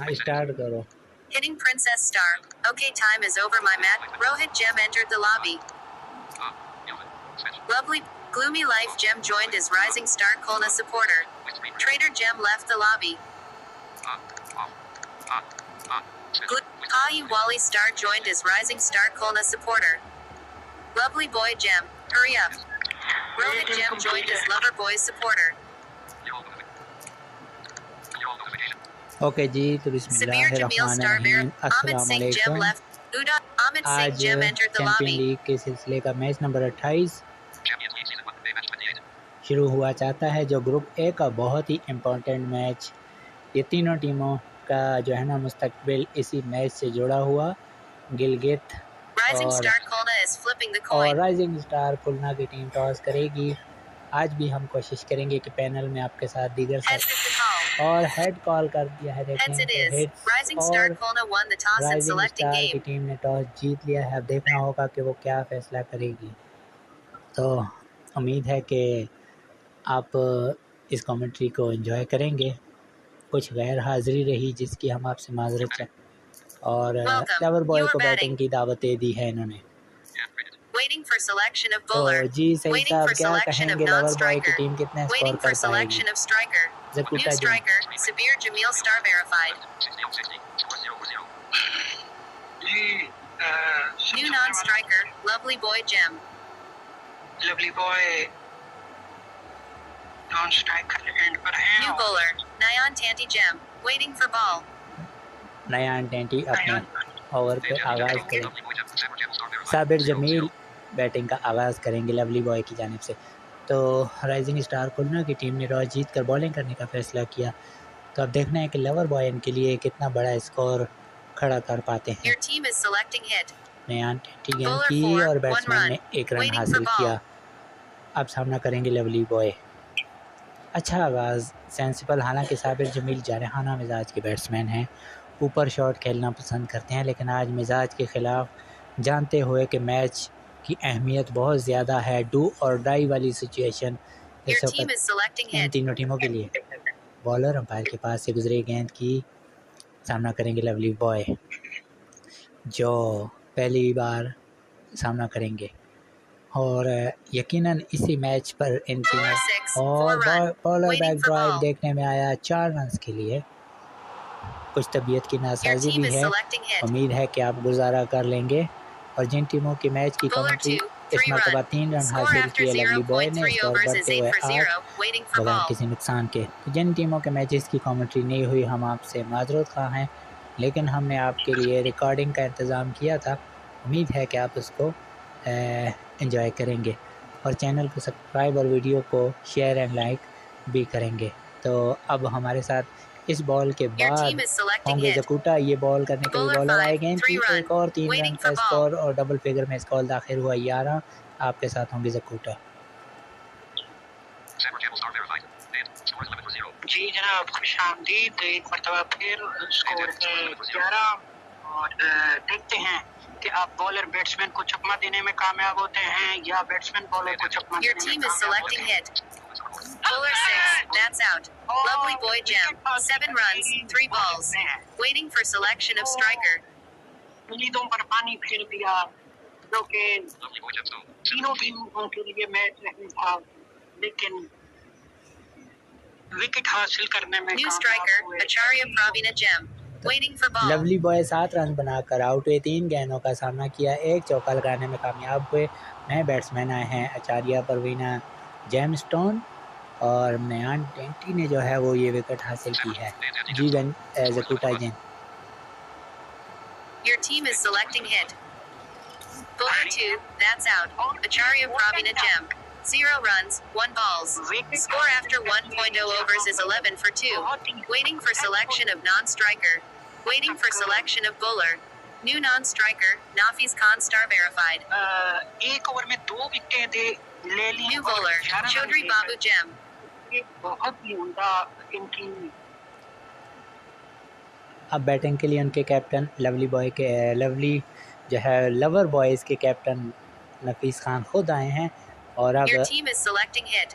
हाँ स्टार्ट करो। Hitting Princess Star. Okay, time is over, my mat. Rohit Gem entered the lobby. Lovely. Gloomy Life Gem joined as Rising Star Kolna supporter. Trader Gem left the lobby. Payu Wally Star joined as Rising Star Kolna supporter. Lovely Boy Gem, hurry up. Rohit Gem joined as Lover Boys supporter. Okay जी, तो बिस्मिल्लाहिर्रहमानिर्रहीम, अस्सलाम वालेकुम। आज champion league के सिलसिले का match number 28 शुरू हुआ चाहता है, जो ग्रुप ए का बहुत ही इम्पोर्टेंट मैच। ये तीनों टीमों का जो है ना मुस्तकबिल इसी मैच से जुड़ा हुआ। गिलगित और राइजिंग स्टार खुलना की टीम टॉस करेगी। आज भी हम कोशिश करेंगे कि पैनल में आपके साथ दीगर साथ और हेड कॉल कर दिया है, देखें राइजिंग स्टार की टीम ने टॉस जीत लिया है। अब देखना होगा कि वो क्या फैसला करेगी। तो उम्मीद है कि आप इस कमेंट्री को एंजॉय करेंगे। कुछ गैर हाजिरी रही जिसकी हम आपसे माजरत चाहें, और लवर बॉय को बैटिंग की दावत दे दी है इन्होंने। तो जी सही साहब, क्या कहेंगे लवर बॉय की टीम कितना स्कोर कर पाएगी? ज़कूटा जी New non-striker, Lovely Boy Gem. Lovely Boy non-striker and पर है। New bowler, Nayan Tanti Gem, waiting for ball. नयान टेंटी अपने ओवर पे आगाज़ करेंगे। साबिर जमील बैटिंग का आगाज़ करेंगे लवली बॉय की जानिब से। तो राइजिंग स्टार खुलना की टीम ने टॉस जीत कर बॉलिंग करने का फैसला किया। तो अब देखना है कि लवर बॉय इनके लिए कितना बड़ा स्कोर खड़ा कर पाते हैं। नयान टेंटी गेंद की और बैट्समैन ने एक रन हासिल किया। अब सामना करेंगे लवली बॉय। अच्छा आगाज़ सेंसिबल, हालांकि साबिर जमील जारहाना मिजाज के बैट्समैन हैं, ऊपर शॉट खेलना पसंद करते हैं, लेकिन आज मिजाज के ख़िलाफ़ जानते हुए कि मैच की अहमियत बहुत ज़्यादा है, डू और डाई वाली सिचुएशन इस वक्त इन तीनों टीमों के लिए। बॉलर अंपायर के पास से गुजरे गेंद की, सामना करेंगे लवली बॉय जो पहली बार सामना करेंगे, और यकीनन इसी मैच पर इन तीनों और बॉलर बैक ड्राइव देखने में आया 4 रन के लिए। कुछ तबीयत की नासाजी भी है, उम्मीद है कि आप गुजारा कर लेंगे। और जिन टीमों की मैच की कमेंट्री इस मरतबा 3 रन हासिल किए लवली बॉय ने, स्कोर बढ़ते हुए 8 बगैर किसी नुकसान के। तो जिन टीमों के मैचेस की कमेंट्री नहीं हुई, हम आपसे माजरत ख़्वाह हैं, लेकिन हमने आपके लिए रिकॉर्डिंग का इंतज़ाम किया था। उम्मीद है कि आप उसको एंजॉय करेंगे और चैनल को सब्सक्राइब और वीडियो को शेयर एंड लाइक भी करेंगे। तो अब हमारे साथ इस बॉल के बाद होंगे ज़कूटा। ये बॉल करने के लिए बॉलर आए, गेंद की एक और 3 रन का स्कोर और डबल फिगर में स्कोर दाखिल हुआ 11। आपके साथ होंगे ज़कूटा। जी जनाब, खुश आमदीद। एक मरतबा फिर स्कोर 11 और देखते हैं कि आप बॉलर बैट्समैन को चकमा देने में कामयाब होते हैं या बैट्समैन बॉलर को चकमा देने में कामयाब होते हैं। Bowler 6, that's out. Lovely Boy Gem, 7 runs, 3 balls. Waiting for selection of striker. उम्मीदों पर पानी फेर दिया, जो कि तीनों टीमों के लिए मैच नहीं था, लेकिन विकेट हासिल करने में New striker, Acharya Pravina Gem, waiting for ball. Lovely boy 7 run बनाकर आउट हुए, 3 गेंदों का सामना किया, एक चौका लगाने में कामयाब हुए। नए बैट्समैन आए हैं आचार्य परवीना जेमस्टोन, और नयान टेंटी ने जो है वो ये विकेट हासिल की है। जी ज़कूटा जी। Your team is selecting hit. Bowler 2, that's out. Acharya Pravina Gem, 0 runs, 1 balls. Score after 1.0 overs is 11 for 2. Waiting for selection of non-striker. Waiting for selection of bowler. New non-striker, Nafiz Khan star verified. एक over में 2 विकेटें ले ली। New bowler, Chaudhry Babu Gem. बहुत ही उम्दा इनकी। अब batting के लिए उनके कैप्टन लवली जो है लवर बॉयज़ के कैप्टन नफीस खान खुद आए हैं, और अब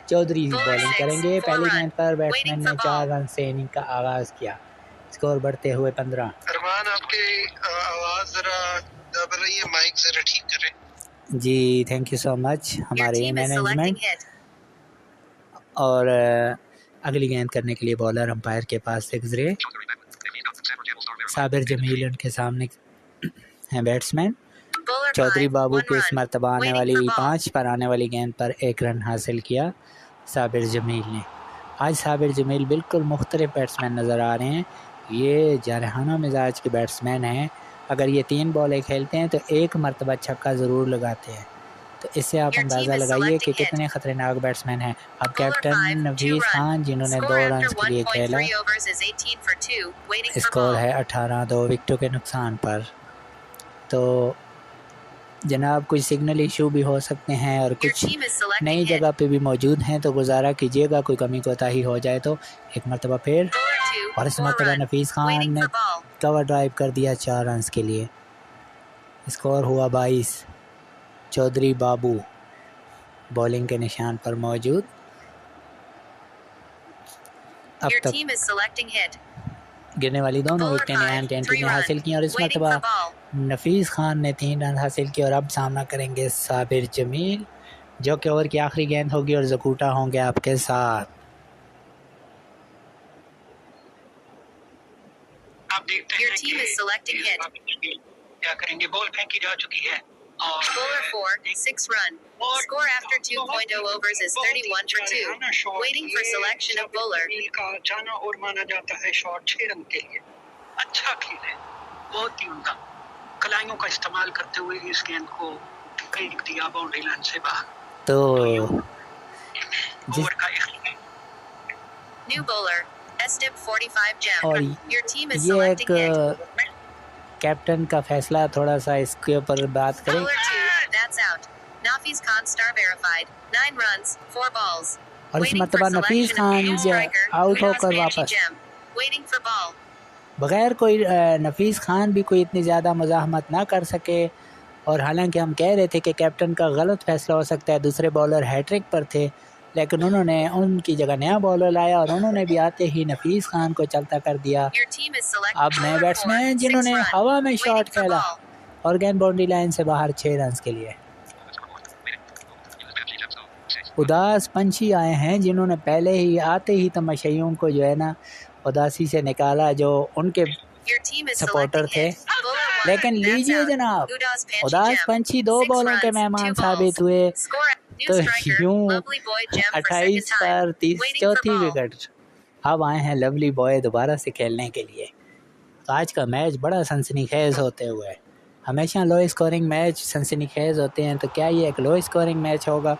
चौधरी बॉलिंग करेंगे। पहली गेंद पर बैट्समैन ने 4 रन से इनिंग का आगाज़ किया। स्कोर बढ़ते हुए 15। अरमान आपकी आवाज़ ज़रा दब रही है, माइक ज़रा ठीक करें। जी thank you so much Your हमारे team is selecting management. hit. और अगली गेंद करने के लिए बॉलर अंपायर के पास से गुजरे। साबिर जमील उनके सामने हैं बैट्समैन। Bowler चौधरी 5, बाबू 1 के इस run. मरतबा आने Waiting वाली for ball. 5 पर आने वाली गेंद पर 1 रन हासिल किया साबिर जमील ने। आज साबिर जमील बिल्कुल मुख्तलिफ बैट्समैन नज़र आ रहे हैं। ये जारहाना मिजाज के बैट्समैन हैं। अगर ये 3 बॉलें खेलते हैं तो 1 मरतबा छक्का ज़रूर लगाते हैं। तो इससे आप Your team अंदाज़ा is लगाइए कि selecting hit. कितने ख़तरनाक बैट्समैन हैं। अब Bowler कैप्टन 5, 2 नफीस run. खान जिन्होंने 2 Score after रन के लिए खेला। 1.3 overs is 18 for 2. Waiting for score ball. है 18, 2 विकेटों के नुकसान पर। तो जनाब कुछ सिग्नल इशू भी हो सकते हैं और Your कुछ team is selecting नई hit. जगह पे भी मौजूद हैं, तो गुजारा कीजिएगा कोई कमी कोताही हो जाए तो। एक मरतबा फिर Bowler 2, और इस 4 मरतबा run. नफीस खान Waiting ने for ball. कवर ड्राइव कर दिया 4 रन के लिए। स्कोर हुआ 22। चौधरी बाबू बॉलिंग के निशान पर मौजूद। अब Your तक team is selecting hit. गिरने वाली दोनों Bowler विकेटें 5, नैन 3 ने हासिल run. की और इस Waiting मरतबा for ball. नफीस खान ने 3 रन हासिल किए। और अब सामना करेंगे साबिर जमील जो कि ओवर की आखिरी गेंद होगी और जकूटा होंगे आपके साथ। आप देखते Your हैं team is selecting hit. क्या करेंगे। बॉल फेंकी जा चुकी है और Bowler 4, 6 run. Score after 2.0 overs is 31 for 2. Waiting for selection of bowler. का जाना और माना जाता है शॉट 6 रन के लिए। अच्छा खेल है, बहुत ही उम्दा। कलाइयों का इस्तेमाल करते हुए इस गेंद को कई दिया बाउंड्री लाइन से बाहर। तो ओवर का New bowler. Estep 45 gem. और Your team is ये selecting hit. एक कैप्टन का फैसला थोड़ा सा इसके ऊपर बात करें। Bowler 2, that's out. Nafiz Khan star verified. 9 runs, 4 balls. और इस Waiting for मरतबा नफीस selection of Khan new striker. Out Udas होकर Panchi वापस gem. Waiting for ball. बगैर कोई नफीस खान भी कोई इतनी ज़्यादा मुज़ाहमत ना कर सके। और हालांकि हम कह रहे थे कि कैप्टन का गलत फैसला हो सकता है, दूसरे बॉलर हैट्रिक पर थे, लेकिन उन्होंने उनकी जगह नया बॉलर लाया और उन्होंने भी आते ही नफीस खान को चलता कर दिया। Your team is selecting अब नए bowler 4, बैट्समैन 6 जिन्होंने run. हवा में शॉट Waiting for खेला ball. और गेंद बाउंड्री लाइन से बाहर 6 रन के लिए। उदास पंछी आए हैं जिन्होंने पहले ही आते ही तमाशाइयों को जो है ना उदासी से निकाला, जो उनके Your team is supporter selecting थे। hit. Bowler 1, लेकिन that's लीजिए out. जनाब, Udas Panchi उदास gem. पंछी 2 6 बॉलों के runs, मेहमान 2 साबित balls. हुए। Score new तो striker. यूं Lovely boy gem for 28 second time. पर 30 Waiting for चौथी ball. विकेट। अब आए हैं लवली बॉय दोबारा से खेलने के लिए। तो आज का मैच बड़ा सनसनीखेज होते हुए, हमेशा लो स्कोरिंग मैच सनसनीखेज होते हैं, तो क्या ये एक लो स्कोरिंग मैच होगा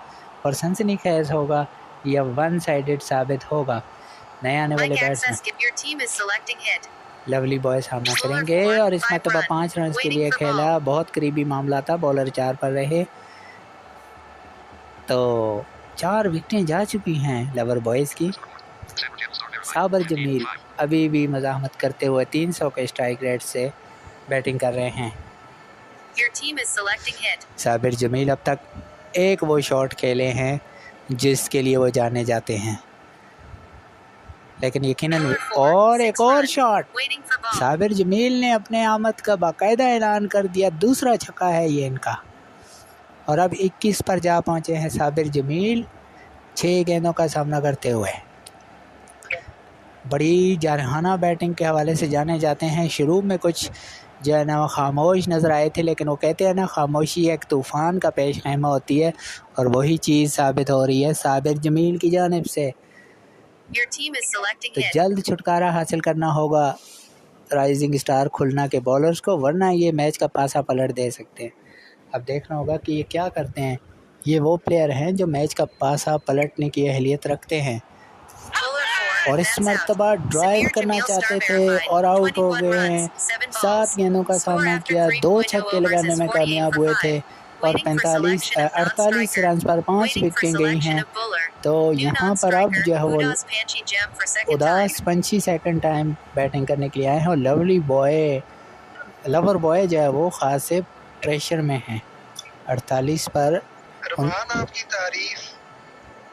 और सनसनीखेज होगा या वन साइडेड साबित होगा? नए आने वाले Mike batsman access. Your team is selecting hit. Lovely boy सामना करेंगे और इस मरतबा 5 रन के लिए खेला। बहुत करीबी मामला था, बॉलर 4 पर रहे। तो 4 विकेटें जा चुकी हैं लवर बॉयज़ की। साबिर जमील अभी भी मज़ाहमत करते हुए 300 के स्ट्राइक रेट से बैटिंग कर रहे हैं। Your team is selecting hit. Sabir Jameel अब तक एक वो शॉट खेले हैं जिसके लिए वो जाने जाते हैं, लेकिन यकीनन Bowler 4, और 6 एक और run. Shot. Waiting for ball. Sabir Jamil ने अपने आमद का बाकायदा ऐलान कर दिया, दूसरा छक्का है ये इनका। और अब 21 पर जा पहुंचे हैं साबिर जमील 6 गेंदों का सामना करते हुए। बड़ी जारहाना बैटिंग के हवाले से जाने जाते हैं। शुरू में कुछ जो है ना खामोश नज़र आए थे, लेकिन वो कहते हैं ना खामोशी एक तूफ़ान का पेश खैमा होती है, और वही चीज़ साबित हो रही है साबिर जमील की जानिब से। Your team is selecting तो hit. जल्द छुटकारा हासिल करना होगा राइजिंग स्टार खुलना के बॉलर्स को, वरना ये मैच का पासा पलट दे सकते हैं। अब देखना होगा कि ये क्या करते हैं। ये वो प्लेयर हैं जो मैच का पासा पलटने की अहलियत रखते हैं, Bowler 4, और इस that's out. मरतबा ड्राइव Samir करना Jamil चाहते star थे verified. और आउट हो 21 गए runs, हैं। 7 balls. 7 गेंदों का Score सामना after किया, 2 3.0 छक्के overs लगाने is में 48 कामयाब for हुए 5. थे और Waiting for selection of 48 non-striker. Run पर 5 Waiting for विकेटें गई selection हैं। of bowler. तो New यहाँ पर अब non-striker, जो है वो Udas Panchi gem for second उदास time. पंछी सेकंड टाइम बैटिंग करने के लिए आए हैं, और लवली बॉय लवर बॉय जो है वो ख़ास से प्रेशर में हैं। 48 पर अरमान आपकी तारीफ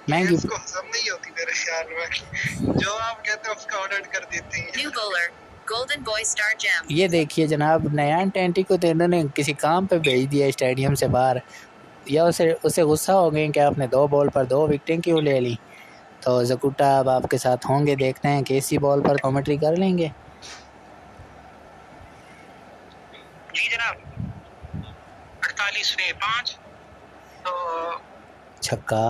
महंगी इसको हजम नहीं होती मेरे ख्याल में। जो आप कहते हैं उसका ऑर्डर कर देते हैं। New bowler. Golden Boy Star Gem. ये देखिए जनाब, नयान टेंटी को तो इन्होंने किसी काम पे भेज दिया स्टेडियम से बाहर, या उसे गुस्सा हो गए कि आपने 2 बॉल पर 2 विकेटें क्यों ले ली। तो ज़कूटा अब आपके साथ होंगे, देखते हैं कि इसी बॉल पर कमेंट्री कर लेंगे। जी जनाब, 48/5 तो छक्का।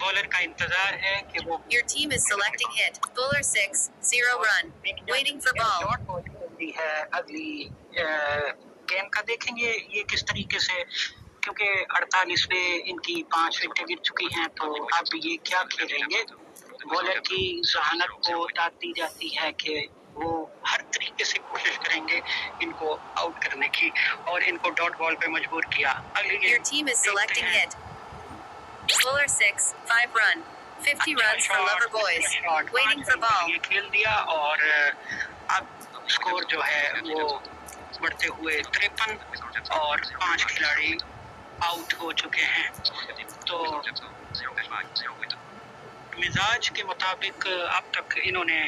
बॉलर का इंतजार है कि वो Your team is selecting hit. Bowler 6, 0 run. Waiting for ball. Dot ball खेलती है। अगली गेम का देखेंगे ये किस तरीके से, क्योंकि 48 पे इनकी 5 विकेटें गिर चुकी हैं, तो अब ये क्या खेलेंगे। बॉलर की जहानत को बताती जाती है कि वो हर तरीके से कोशिश करेंगे इनको आउट करने की, और इनको डॉट बॉल पे मजबूर किया। अगली Your team is selecting hit. Bowler 6, 5 run. 50 runs for Lover Boys. Waiting for ball. ये खेल दिया और अब स्कोर जो है वो बढ़ते हुए 53 और 5 खिलाड़ी आउट हो चुके हैं। तो मिजाज के मुताबिक अब तक इन्होंने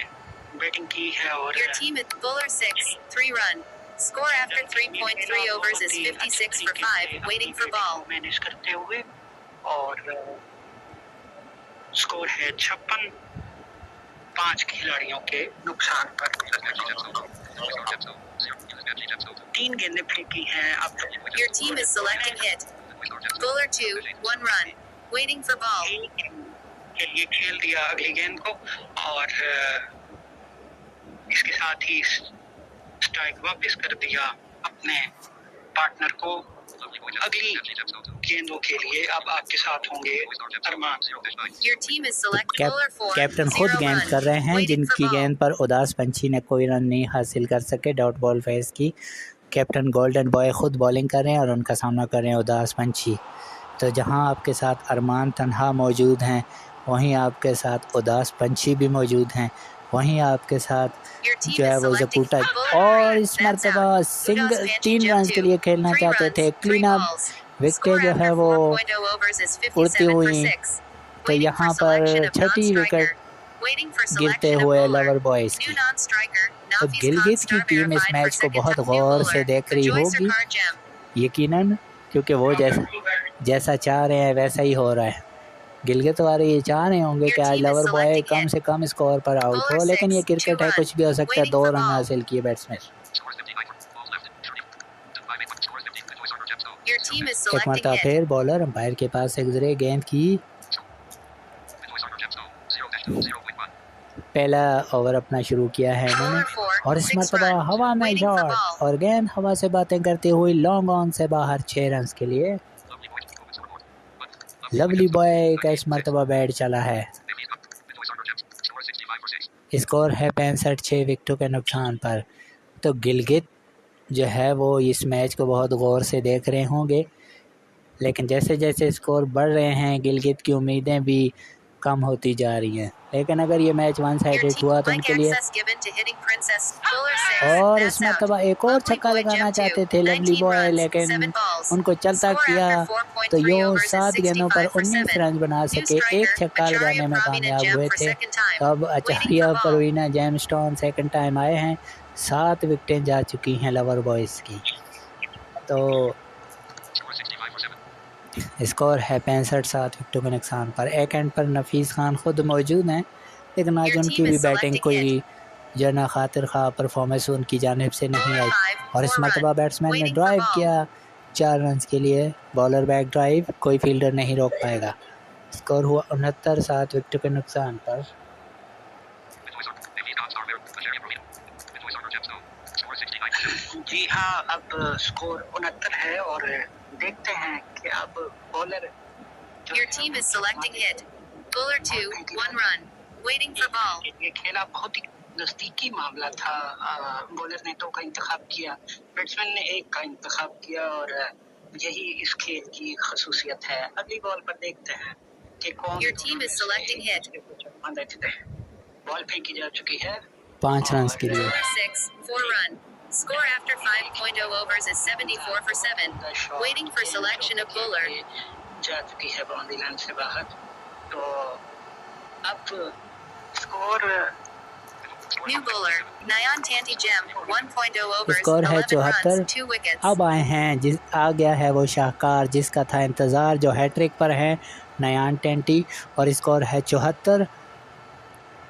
बैटिंग की है और Your team is Bowler 6, 3 run. Score after 3.3 overs is 56 for 5. Waiting for ball. Manage करते हुए, और स्कोर है 56 5 खिलाड़ियों के नुकसान पर। 3 गेंदें फेंकी हैं अब तक। Your team is selecting hit. Bowler 2, 1 run. Waiting for ball. के लिए खेल दिया अगली गेंद को, और इसके साथ ही स्ट्राइक वापस कर दिया अपने पार्टनर को। अगली गेंदों के लिए अब आपके साथ होंगे अरमान। Your team is selecting Bowler 4, captain खुद 0 गेंद run. कर रहे हैं, Waiting for जिनकी ball. गेंद पर उदास पंछी ने कोई रन नहीं हासिल कर सके। डॉट बॉल फेस की कैप्टन गोल्डन बॉय खुद बॉलिंग कर रहे हैं और उनका सामना कर रहे हैं उदास पंछी। तो जहां आपके साथ अरमान तन्हा मौजूद हैं, वहीं आपके साथ उदास पंछी भी मौजूद हैं, वहीं आपके साथ Your team जो है is वो selecting ज़कूटा Bowler और 3, इस that's मरतबा out. Single Udas 3 Panchi run Gem के लिए 2, खेलना 3 चाहते थे। runs, 3 clean up balls. विकेटें Score जो है after वो 4.0 overs is उड़ती 57 for हुई, 6. तो Waiting यहाँ for selection पर of Chhathi non-striker. Wicket Waiting for गिरते selection of हुए bowler. लवर बॉयज़ New की। non-striker. तो Nafis Khan गिलगित की star टीम इस verified for मैच को second बहुत time. New गौर bowler. से देख रही Ajoy होगी, Sarkar Gem. यकीनन, क्योंकि वो जैसा चाह रहे हैं वैसा ही हो रहा है। गिलगित वाले ये चाह रहे होंगे कि आज लवर बॉय कम से कम स्कोर पर आउट हो, लेकिन ये क्रिकेट है, कुछ भी हो सकता है। 2 रन हासिल किए बैट्समैन। Your team is एक selecting मरतबा hit. फिर बॉलर अंपायर के पास से गुजरे, गेंद की पहला ओवर अपना शुरू किया है इन्होंने, Bowler 4, और इस 6 मरतबा run. हवा में Waiting for शॉट, ball. और गेंद हवा से बातें करती हुई लॉन्ग ऑन से बाहर 6 रन के लिए। लवली बॉय का इस मरतबा बैट चला है। स्कोर है 65 6 विकेटों के नुकसान पर। तो गिलगित जो है वो इस मैच को बहुत गौर से देख रहे होंगे, लेकिन जैसे जैसे स्कोर बढ़ रहे हैं गिलगित की उम्मीदें भी कम होती जा रही हैं। लेकिन अगर ये match one Your sided team हुआ तो like उनके लिए, access given to hitting Princess. Bowler 6, और that's इस out. मरतबा एक और Lovely छक्का Boy लगाना Gem 2, चाहते थे लवली 19 बॉय, runs, लेकिन 7 balls. उनको चलता Score किया after तो 4.3 यूँ overs is 7 गेंदों पर 65 for 19 7. रन बना New सके, एक striker, छक्का लगाने Acharya में Pravina कामयाब Gem हुए for थे। second time. तो अब Waiting Acharya for ball. Parveena gemstone second time आए हैं। 7 विकेटें जा चुकी हैं लवर बॉयज़ की। तो स्कोर है 65 7 विकेटों के नुकसान पर। एक एंड पर नफीस खान खुद मौजूद हैं, लेकिन आज Your उनकी team भी is बैटिंग selecting कोई जो ना खातिर खा परफॉर्मेंस उनकी जानिब से नहीं Bowler आई, 5, और इस 4 मरतबा run. बैट्समैन ने Waiting for ड्राइव ball. किया 4 रन के लिए। बॉलर बैक ड्राइव, कोई फील्डर नहीं रोक पाएगा। स्कोर हुआ 69 7 विकेटों के नुकसान पर। जी हाँ, अब स्कोर 69 है, और देखते हैं कि अब bowler Your team is selecting hit. Bowler 2, 1 run. Waiting for ball. ये खेला बहुत ही नजदीकी मामला था। बॉलर ने 2 का इंतखाब किया, बैट्समैन ने 1 का इंतखाब किया, और यही इस खेल की खसूसियत है। अगली बॉल पर देखते हैं कि कौन। Your team is selecting hit. Ball फेंकी जा चुकी है 5 रन के लिए। Bowler 6, 4 run. Score after 5.0 overs is 74 for 7. Waiting for selection of bowler. जा चुकी है बाउंड्री लाइन से बाहर। तो अब score New bowler, Nyan Tanti Gem, 1.0 overs, score है 11 runs, 74। 2 wickets. अब आए हैं आ गया है वो शाहकार जिसका था इंतज़ार, जो हैट्रिक पर है, नयान टेंटी, और स्कोर है 74,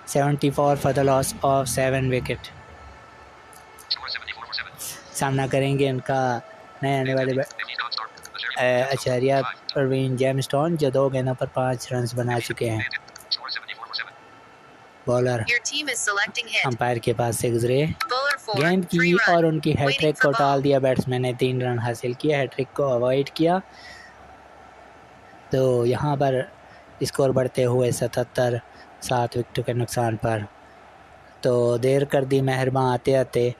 74 for the loss of 7 wicket. सामना करेंगे उनका नए आने वाले आचार्य परवीन जेमस्टोन, जो 2 गेंदों पर 5 रन बना चुके हैं। Bowler Your team is selecting hit. Umpire के पास से गुजरे, Bowler 4, गेंद 3 की run. और उनकी Waiting हैट्रिक for को ball. टाल दिया। बैट्समैन ने 3 रन हासिल किया, हैट्रिक को अवॉइड किया। तो यहाँ पर स्कोर बढ़ते हुए 77, 7 विकेटों के नुकसान पर। तो देर कर दी मेहरबान आते आते,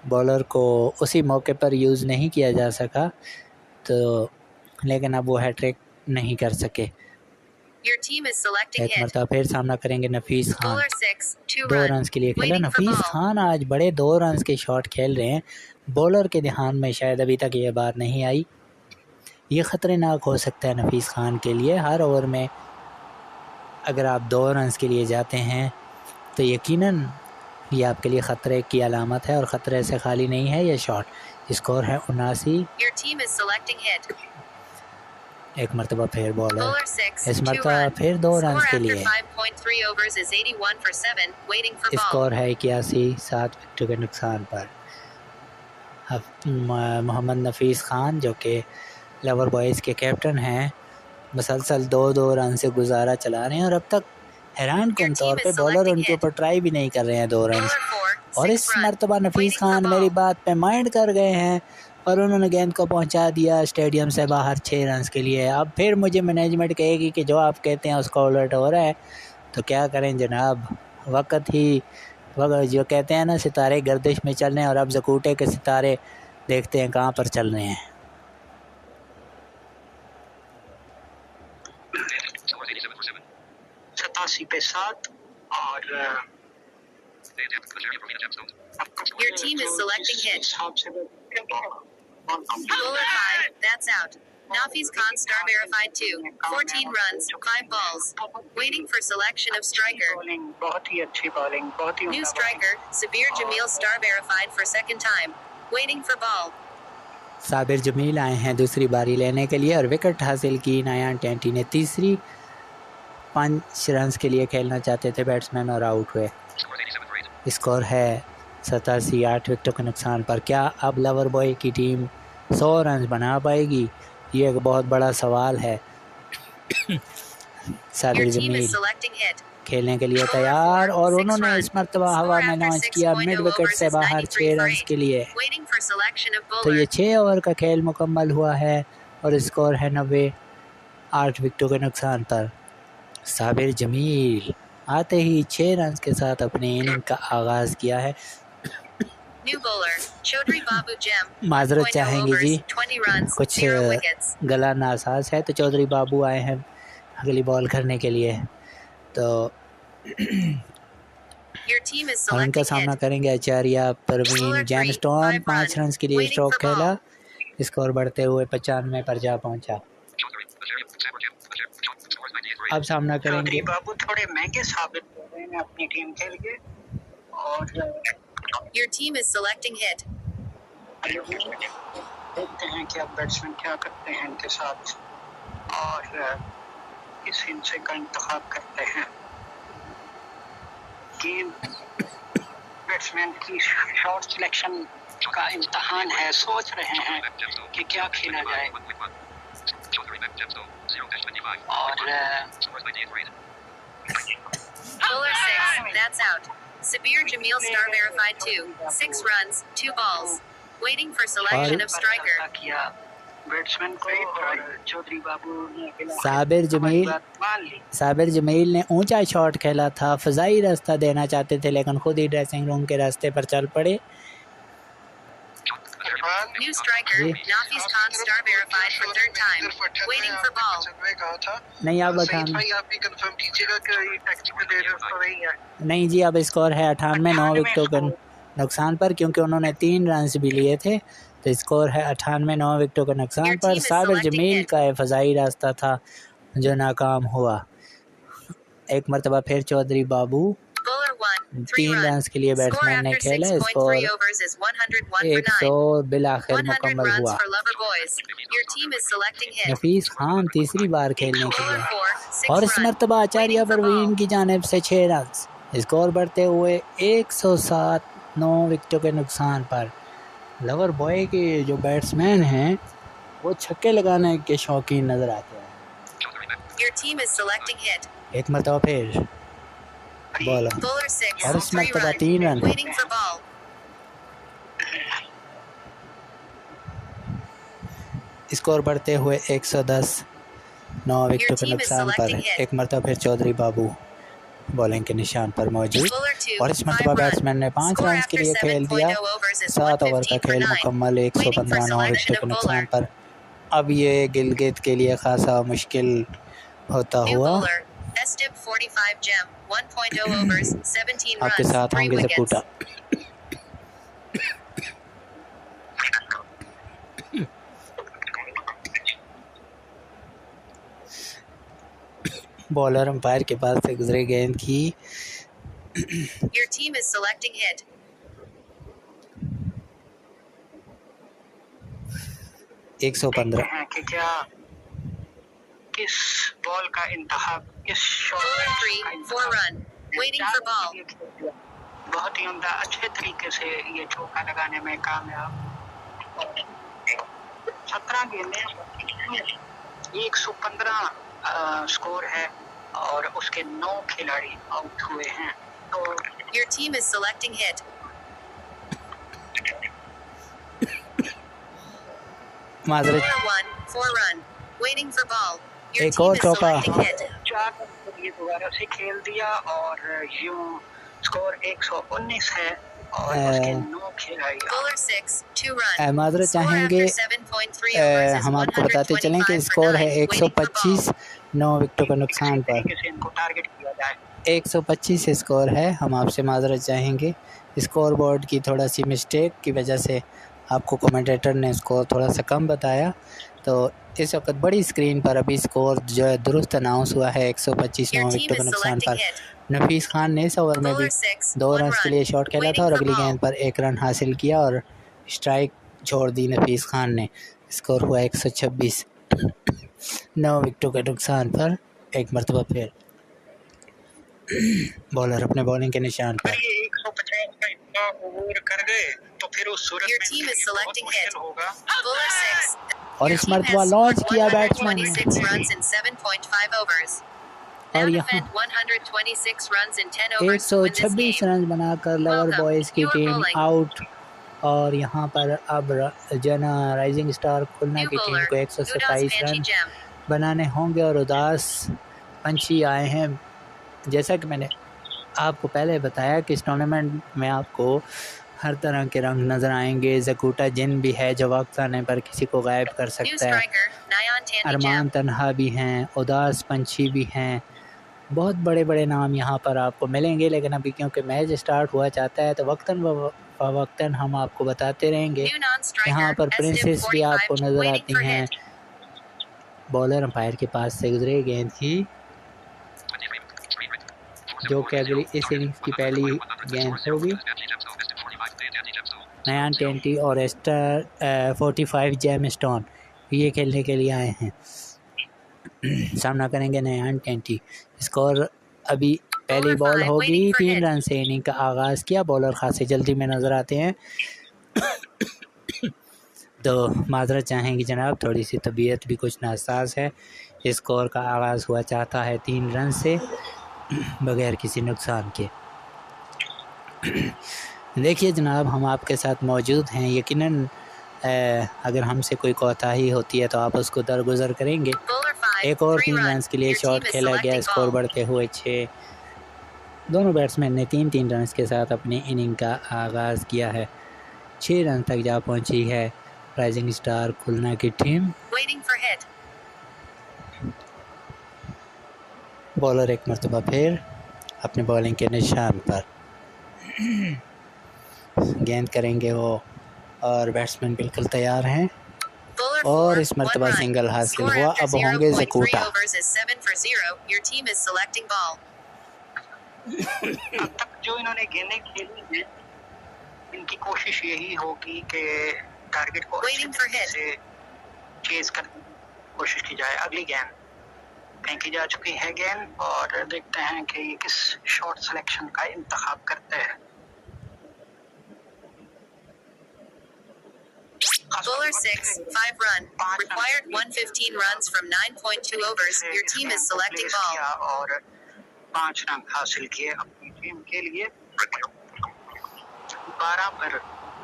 बॉलर को उसी मौके पर यूज़ नहीं किया जा सका, तो लेकिन अब वो हैट्रिक नहीं कर सके। Your team is selecting एक hit. मरतबा फिर सामना करेंगे नफीस खान, Bowler 6, 2 2 run. रन के लिए खेला। Waiting for Nafees ball. Khan आज बड़े 2 रन के शॉट खेल रहे हैं, बॉलर के ध्यान में शायद अभी तक ये बात नहीं आई। ये ख़तरनाक हो सकता है नफीस खान के लिए। हर ओवर में अगर आप 2 रन के लिए जाते हैं तो यकीनन ये आपके लिए ख़तरे की अलामत है, और ख़तरे से खाली नहीं है ये शॉट। स्कोर है 79। Your team is selecting hit. एक मरतबा फिर बॉलर, Bowler 6, इस 2 मरतबा run. फिर 2 रन Score के after लिए। 5.3 overs is 81 for 7. Waiting for ball. Score है 81, 7 विकेटों के नुकसान पर। अब मोहम्मद नफीस खान जो कि लवर बॉयज़ के कैप्टन हैं, मुसलसल 2-2 रन से गुजारा चला रहे हैं, और अब तक हैरान कन तौर पे बॉलर उनके ऊपर ट्राई भी नहीं कर रहे हैं 2 रन। Bowler 4, और 6 इस run. मरतबा नफीस Waiting for खान ball. मेरी बात पे माइंड कर गए हैं, और उन्होंने गेंद को पहुंचा दिया स्टेडियम से बाहर 6 रन के लिए। अब फिर मुझे मैनेजमेंट कहेगी कि जो आप कहते हैं उसका उलट हो रहा है, तो क्या करें जनाब। वक्त जो कहते हैं ना, सितारे गर्दिश में चल रहे हैं, और अब ज़कूटे के सितारे देखते हैं कहाँ पर चल रहे हैं। 87 पे 7 और Your team is selecting hit. हिसाब से Bowler 5, that's out. Nafiz Khan star verified 2, 14 runs, 5 balls. Waiting for selection of striker. Bowling बहुत ही अच्छी बॉलिंग, बहुत ही New striker, Sabir Jamil star verified for second time. Waiting for ball. Sabir Jameel आए हैं दूसरी बारी लेने के लिए, और विकेट हासिल की नयान टेंटी ने तीसरी। 5 रन के लिए खेलना चाहते थे बैट्समैन, और आउट हुए। स्कोर है 87, 8 विकेटों के नुकसान पर। क्या अब लवर बॉय की टीम 100 रन बना पाएगी? ये एक बहुत बड़ा सवाल है। Sabir Your team Jameel is selecting hit. खेलने के लिए तैयार, और उन्होंने इस मरतबा हवा में लॉन्च किया मिड विकेट से बाहर 6 रन के लिए। Waiting for selection of तो ये bowler. 6 ओवर का खेल मुकम्मल हुआ है, और स्कोर है 90, 8 विकेटों के नुकसान पर। साबिर जमील आते ही 6 रन के साथ अपने इनिंग का आगाज़ किया है। New bowler, Chaudhry Babu Gem. माजरत 1.0 चाहेंगे overs, जी, 20 runs, कुछ 0 wickets. गला नासाज है, तो चौधरी बाबू आए हैं अगली बॉल करने के लिए। तो Your team is और उनका selecting सामना hit. करेंगे Acharya Parveen Bowler 3, gemstone. 5 5 run. Run के लिए Waiting स्ट्रोक for खेला, ball. स्कोर बढ़ते हुए 95 पर जा पहुंचा। अब सामना चौधरी करेंगे बाबू थोड़े महंगे साबित हो रहे हैं अपनी टीम के लिए, और Your team is selecting hit. देखते हैं कि अब बैट्समैन क्या करते हैं इनके साथ, और किस हिस्से का इंतखाब करते हैं। गेम बैट्समैन की शॉट सिलेक्शन का इम्तहान है, सोच रहे हैं कि क्या खेला जाए, और Bowler 6, that's out. Sabir Jamil star verified 2, 6 runs, 2 balls. Waiting for selection of striker. किया बैट्समैन को, और चौधरी बाबू ने साबिर जमील मान ली। साबिर जमील ने ऊंचा शॉट खेला था, फ़ज़ाई रास्ता देना चाहते थे, लेकिन खुद ही ड्रेसिंग रूम के रास्ते पर चल पड़े। New striker, Nafiz Khan star verified for third time. Waiting for ball. कहा था नहीं अब सईद 98 भाई आप भी कंफर्म कीजिएगा कि ये टेक्निकल एरर तो नहीं है। नहीं जी, अब स्कोर है 98, 9 विकेटों के नुकसान पर, क्योंकि उन्होंने 3 रन भी लिए थे। तो स्कोर है 98, 9 विकेटों के नुकसान पर। साबिर जमील का फ़ज़ाई रास्ता था जो नाकाम हुआ। एक मरतबा फिर चौधरी बाबू Bowler 1, 3 रन के लिए Score बैट्समैन ने after खेला, 6.3 स्कोर overs is 101 for 9. 100 बिलाखिर 100 मुकम्मल runs हुआ। for Lover Boys. Your team is selecting hit. नफीस खान तीसरी बार खेलने के Bowler लिए 4, 6 और इस run. मरतबा आचार्य Waiting for परवीन ball. की जानिब से 6 रन, स्कोर बढ़ते हुए 107, 9 विकेटों के नुकसान पर। लवर बॉय के जो बैट्समैन हैं वो छक्के लगाने के शौकीन नज़र आते हैं। Your team is selecting hit. एक मरतबा फिर बॉलर Bowler 6, और इस 3 मरतबा run. 3 run. Waiting for ball. Score बढ़ते हुए 110, 9 विकेटों के नुकसान पर। एक मरतबा फिर चौधरी बाबू बॉलिंग के निशान पर मौजूद Bowler 2, और इस मरतबा 5 run. बैट्समैन ने 5 Score रन के after लिए खेल दिया। 7.0 overs is 7 ओवर का 115 for खेल 9. मुकम्मल, Waiting for 115, 9 selection विकेटों of के नुकसान bowler. पर। अब ये गिलगित के लिए खासा मुश्किल होता New हुआ। bowler. Estib 45 gem. 1.0 overs, 17 आपके runs, साथ 3 होंगे wickets. जकूटा। बॉलर अंपायर के पास से गुजरे गेंद की। Your team is selecting hit. एक 115 हैं कि क्या किस बॉल का इंतखाब, किस शॉट Bowler 3, का 4 इंतखाब run. Waiting for ball. बहुत ही उम्दा अच्छे तरीके से ये चौका लगाने में कामयाब। 17 गेंदें, 115 स्कोर है और उसके 9 खिलाड़ी आउट हुए हैं। तो Your team is selecting hit. माजरत Bowler 1, 4 run. Waiting for ball. Your एक team और is चौका। selecting hit. 4 रन के लिए दोबारा से खेल दिया और यूं स्कोर 119 है और उसके 9 खिलाड़ी Bowler 6, 2 run. माजरत Score चाहेंगे after 7.3 overs is हम आपको बताते चलें कि 125 for स्कोर है 9. Waiting for ball. 125, 9 विकेटों के नुकसान पर। तरीके से इनको टारगेट किया जाए। 125 स्कोर है। हम आपसे माजरत चाहेंगे, स्कोर बोर्ड की थोड़ा सी मिस्टेक की वजह से आपको कमेंटेटर ने स्कोर थोड़ा सा कम बताया। तो इस वक्त बड़ी स्क्रीन पर अभी स्कोर जो है दुरुस्त अनाउंस हुआ है 125, 9 Your team विकेटों के is नुकसान selecting पर। hit. नफीस खान ने इस ओवर में भी Bowler 6, 2 1 रन के run. लिए शॉट खेला था और Waiting for अगली ball. गेंद पर 1 रन हासिल किया और स्ट्राइक छोड़ दी नफीस खान ने। स्कोर हुआ 126, 9 विकेटों के नुकसान पर। एक मरतबा फिर बॉलर अपने बॉलिंग के निशान पर। ये 150 का इतना ओवर कर गए तो फिर उस सूरत Your में team is ये बहुत selecting मुश्किल hit. होगा। Bowler 6. और Your इस team मरतबा has लॉन्च scored किया बैट्समैन 126 ने runs in 7.5 overs. Now और यहाँ defend 126 runs in 10 overs to win this 126 game. Run बनाकर लवर Welcome. बॉयज़ की You are team bowling. Out. और यहाँ पर अब जना राइजिंग स्टार खुलना New की टीम bowler. को Udas 127 Panchi रन Gem. बनाने होंगे और उदास पंछी आए हैं। जैसा कि मैंने आपको पहले बताया कि इस टूर्नामेंट में आपको हर तरह के रंग नज़र आएंगे। जकूटा जिन भी है जो वक्त आने पर किसी को गायब कर New सकता है। striker. Nayan Tandy अरमान Gem. तन्हा भी हैं, उदास पंछी भी हैं, बहुत बड़े बड़े नाम यहाँ पर आपको मिलेंगे। लेकिन अभी क्योंकि मैच स्टार्ट हुआ चाहता है तो वक्तन हम आपको बताते रहेंगे। New non-striker. यहाँ पर Estib प्रिंसेस भी 45. आपको नज़र Waiting आती for हैं। hit. बॉलर अंपायर के पास से गुजरे गेंद की, जो कि अगली इस इनिंग्स की पहली गेंद होगी। नयान टेंटी और एस्टर 45 जेम स्टोन ये खेलने के लिए आए हैं। सामना करेंगे नयान टेंटी। स्कोर अभी पहली बॉल होगी। 3 रन से इनिंग का आगाज़ किया। बॉलर खासी जल्दी में नज़र आते हैं तो माजरत चाहेंगे जनाब, थोड़ी सी तबीयत भी कुछ नासाज है। स्कोर का आगाज़ हुआ चाहता है 3 रन से बगैर किसी नुकसान के। देखिए जनाब, हम आपके साथ मौजूद हैं। यकीनन अगर हमसे कोई कोताही होती है तो आप उसको दरगुजर करेंगे। एक और 3 रन के लिए शॉट खेला गया। स्कोर बढ़ते हुए 6। दोनों बैट्समैन ने 3-3 रन के साथ अपनी इनिंग का आगाज़ किया है। 6 रन तक जा पहुंची है राइजिंग स्टार खुलना की टीम। बॉलर एक मरतबा फिर अपने बॉलिंग के निशान पर गेंद करेंगे वो और बैट्समैन बिल्कुल तैयार हैं और इस मरतबा सिंगल हासिल हुआ। अब होंगे जकूटा। अब तक जो इन्होंने गेंदें खेली हैं, इनकी कोशिश यही होगी कि टारगेट को अच्छे Waiting for तरीके hit. से चेज करने की कोशिश की जाए। अगली गेंद फेंकी जा चुकी है गेंद, और देखते हैं कि ये किस शॉट सिलेक्शन का इंतखाब करते हैं। Bowler 6, 5 run. Required 115 runs from 9.2 overs. Your team is selecting ball. और 5 रन हासिल किए अपनी टीम के लिए। 12 पर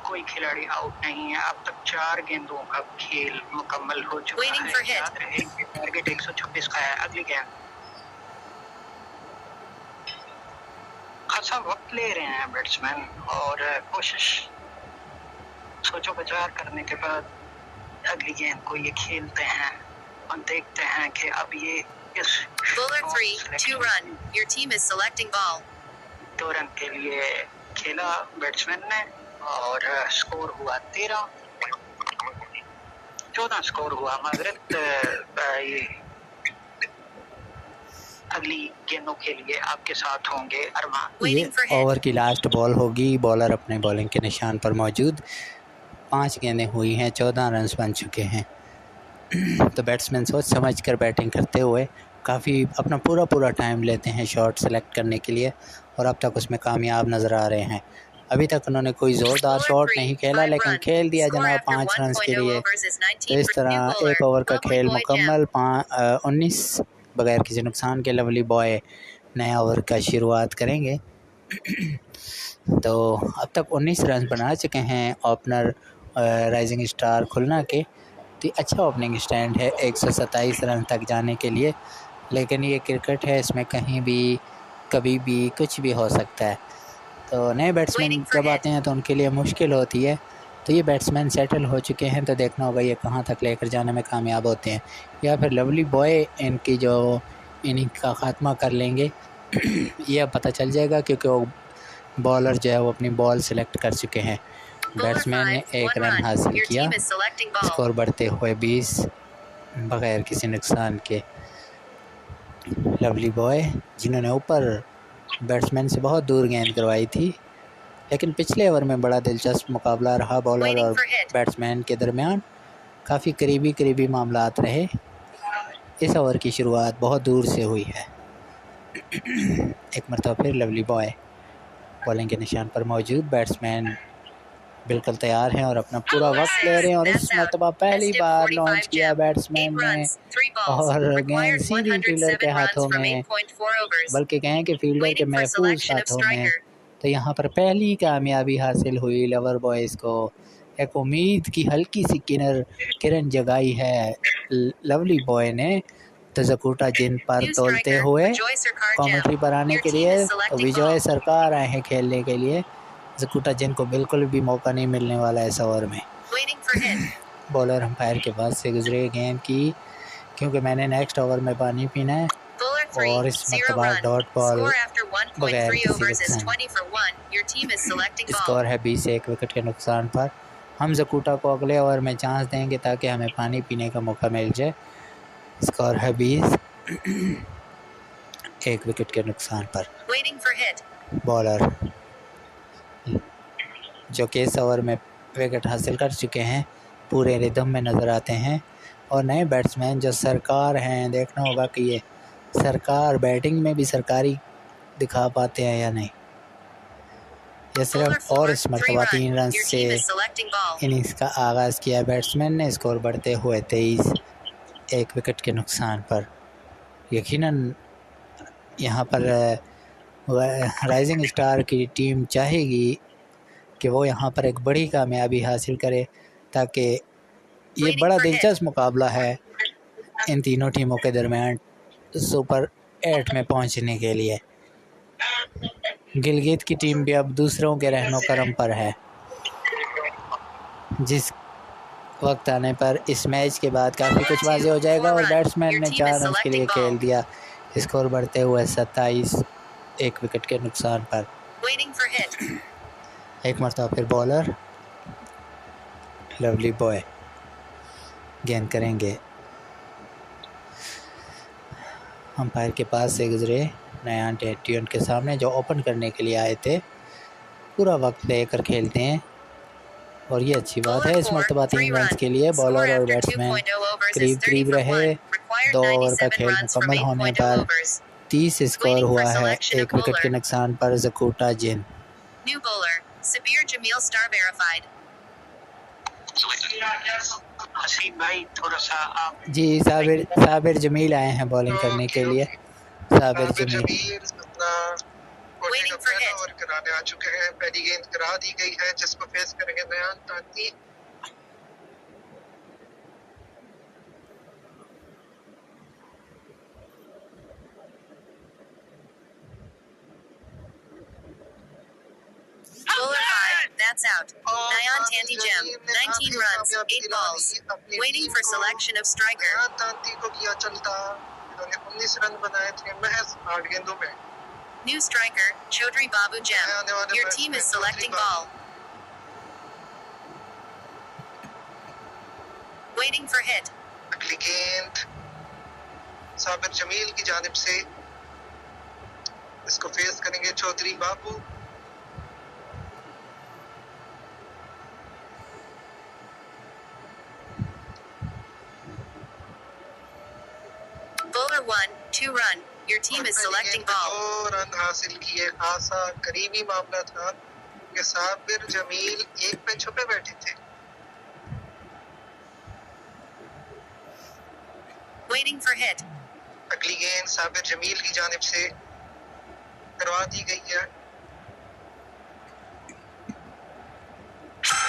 कोई खिलाड़ी आउट नहीं है। अब तक 4 गेंदों का खेल मुकम्मल हो चुका Waiting है। for hit. याद रहे कि टारगेट 126 का है। अगली गेंद, खासा वक्त ले रहे हैं बैट्समैन, और कोशिश सोचो विचार करने के बाद अगली गेंद को ये खेलते हैं, और देखते हैं कि अब ये इस Bowler 3, 2 run. Your team is selecting ball. 2 run के लिए खेला बैट्समैन ने, और स्कोर हुआ 13। 14 स्कोर हुआ। माजरत, ये अगली गेंदों के लिए आपके साथ होंगे अरमान। ये Waiting for hit. ओवर की लास्ट बॉल होगी। बॉलर अपने बॉलिंग के निशान पर मौजूद। 5 गेंदें हुई हैं, 14 रन्स बन चुके हैं। तो बैट्समैन सोच समझ कर बैटिंग करते हुए काफ़ी अपना पूरा टाइम लेते हैं शॉट सेलेक्ट करने के लिए, और अब तक उसमें कामयाब नज़र आ रहे हैं। अभी तक उन्होंने कोई ज़ोरदार शॉट नहीं खेला, लेकिन खेल दिया जनाब 5 रन्स के लिए। तो इस तरह 1 ओवर का खेल मुकम्मल। 19 बगैर किसी नुकसान के लवली बॉय नया ओवर का शुरुआत करेंगे। तो अब तक 19 रन बना चुके हैं ओपनर राइजिंग स्टार खुलना के। तो अच्छा ओपनिंग स्टैंड है 127 रन तक जाने के लिए, लेकिन ये क्रिकेट है, इसमें कहीं भी कभी भी कुछ भी हो सकता है। तो नए बैट्समैन जब आते हैं तो उनके लिए मुश्किल होती है। तो ये बैट्समैन सेटल हो चुके हैं, तो देखना होगा ये कहाँ तक लेकर जाने में कामयाब होते हैं, या फिर लवली बॉय इनकी जो इनिंग का ख़ात्मा कर लेंगे। ये अब पता चल जाएगा, क्योंकि वो बॉलर जो है वो अपनी बॉल सेलेक्ट कर चुके हैं। बैट्समैन ने 1 रन हासिल किया। स्कोर बढ़ते हुए 20 बगैर किसी नुकसान के। लवली बॉय जिन्होंने ऊपर बैट्समैन से बहुत दूर गेंद करवाई थी, लेकिन पिछले ओवर में बड़ा दिलचस्प मुकाबला रहा बॉलर और बैट्समैन के दरमियान। काफ़ी करीबी मामलात रहे। इस ओवर की शुरुआत बहुत दूर से हुई है। एक मरतबा फिर लवली बॉय बॉलिंग के निशान पर मौजूद। बैट्समैन बिल्कुल तैयार हैं और अपना पूरा वक्त ले रहे हैं, और इस मरतबा पहली बार लॉन्च किया बैट्समैन ने, और गेंद सीधी फील्डर के हाथों में, बल्कि कहें कि फील्डर के महफूज हाथों में। तो यहाँ पर पहली कामयाबी हासिल हुई लवर बॉयज़ को। एक उम्मीद की हल्की सी किरण जगाई है लवली बॉय ने। तो जकूटा जिन पर तोलते हुए कमेंट्री पर आने के लिए तो विजय सरकार आए हैं खेलने के लिए। जकूटा जिन को बिल्कुल भी मौका नहीं मिलने वाला है इस ओवर में। बॉलर अंपायर के पास से गुजरे गेंद की, क्योंकि मैंने नेक्स्ट ओवर में पानी पीना है, और इस मरतबा डॉट बॉल बगैर किसी नुकसान। स्कोर है 20 1 विकेट के नुकसान पर। हम जकूटा को अगले ओवर में चांस देंगे ताकि हमें पानी पीने का मौका मिल जाए। स्कोर है 20 1 विकेट के नुकसान पर। बॉलर जो कि इस ओवर में विकेट हासिल कर चुके हैं पूरे रिदम में नज़र आते हैं, और नए बैट्समैन जो सरकार हैं, देखना होगा कि ये सरकार बैटिंग में भी सरकारी दिखा पाते हैं या नहीं। ये सिर्फ और इस मरतबा 3 रन से इनिंग्स का आगाज़ किया बैट्समैन ने। स्कोर बढ़ते हुए 23 1 विकेट के नुकसान पर। यकीनन यहाँ पर राइजिंग स्टार की टीम चाहेगी कि वो यहाँ पर एक बड़ी कामयाबी हासिल करे, ताकि ये बड़ा दिलचस्प मुकाबला है इन तीनों टीमों के दरमियान सुपर 8 में पहुँचने के लिए। गिलगित की टीम भी अब दूसरों के रहनो करम पर है। जिस वक्त आने पर इस मैच के बाद काफ़ी कुछ वाज़ेह हो जाएगा, और बैट्समैन ने 4 रन के लिए खेल दिया। स्कोर बढ़ते हुए 27 1 विकेट के नुकसान पर। एक मरतबा फिर बॉलर लवली बॉय गेंद करेंगे। अंपायर के पास से गुजरे नया टेंट के सामने जो ओपन करने के लिए आए थे। पूरा वक्त लेकर खेलते हैं और ये अच्छी बात है। इस मरतबा 3 रन के लिए बॉलर और बैट्समैन करीब करीब रहे। 2 ओवर का खेल मुकम्मल होने पर 30 स्कोर हुआ है, 1 विकेट के नुकसान पर जकूटा जिन। New bowler, Sabir Jamil star verified. हसीन भाई थोड़ा सा आप जी साबिर जमील आए हैं बॉलिंग करने के लिए। साबिर जमील अपना Waiting for hit. ओवर कराने आ चुके हैं। पहली गेंद करा दी गई है जिसको फेस करेंगे नयान Tanti. Bowler 5, that's out. Nayan Tanti Gem, 19 runs, 8 balls. Waiting for selection of striker. नयान Tanti को किया चलता। इन्होंने 19 रन बनाए थे महज 8 गेंदों में। New striker, Chaudhry Babu Gem. Your team is selecting ball. Waiting for hit. अगली गेंद साबिर जमील की जानिब से। इसको फेस करेंगे चौधरी बाबू। Bowler 1, 2 run. Your team is selecting ball. 2 run हासिल किए। खासा करीबी मामला था कि साबिर जमील एक पे छुपे बैठे थे। Waiting for hit. अगली गेंद साबिर जमील की जानिब से करवा दी गई है।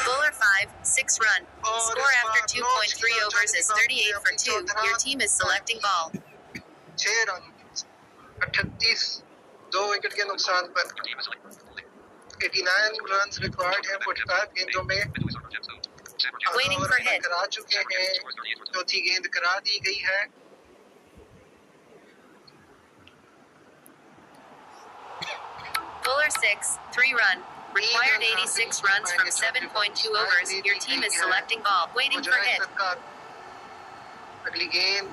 Bowler 5, 6 run. और Score इस after bar 2.3 overs is 38 for 2. Your team is selecting ball. 6 run 38 2 wicket के नुकसान पर 89 रन रिक्वायर्ड है 45 गेंदों में। Waiting for hit. करा चुके हैं। चौथी गेंद करा दी गई है। Bowler 6, 3 run. Required 86 runs from 7.2 overs. Your team is selecting ball. Waiting for hit. अगली गेंद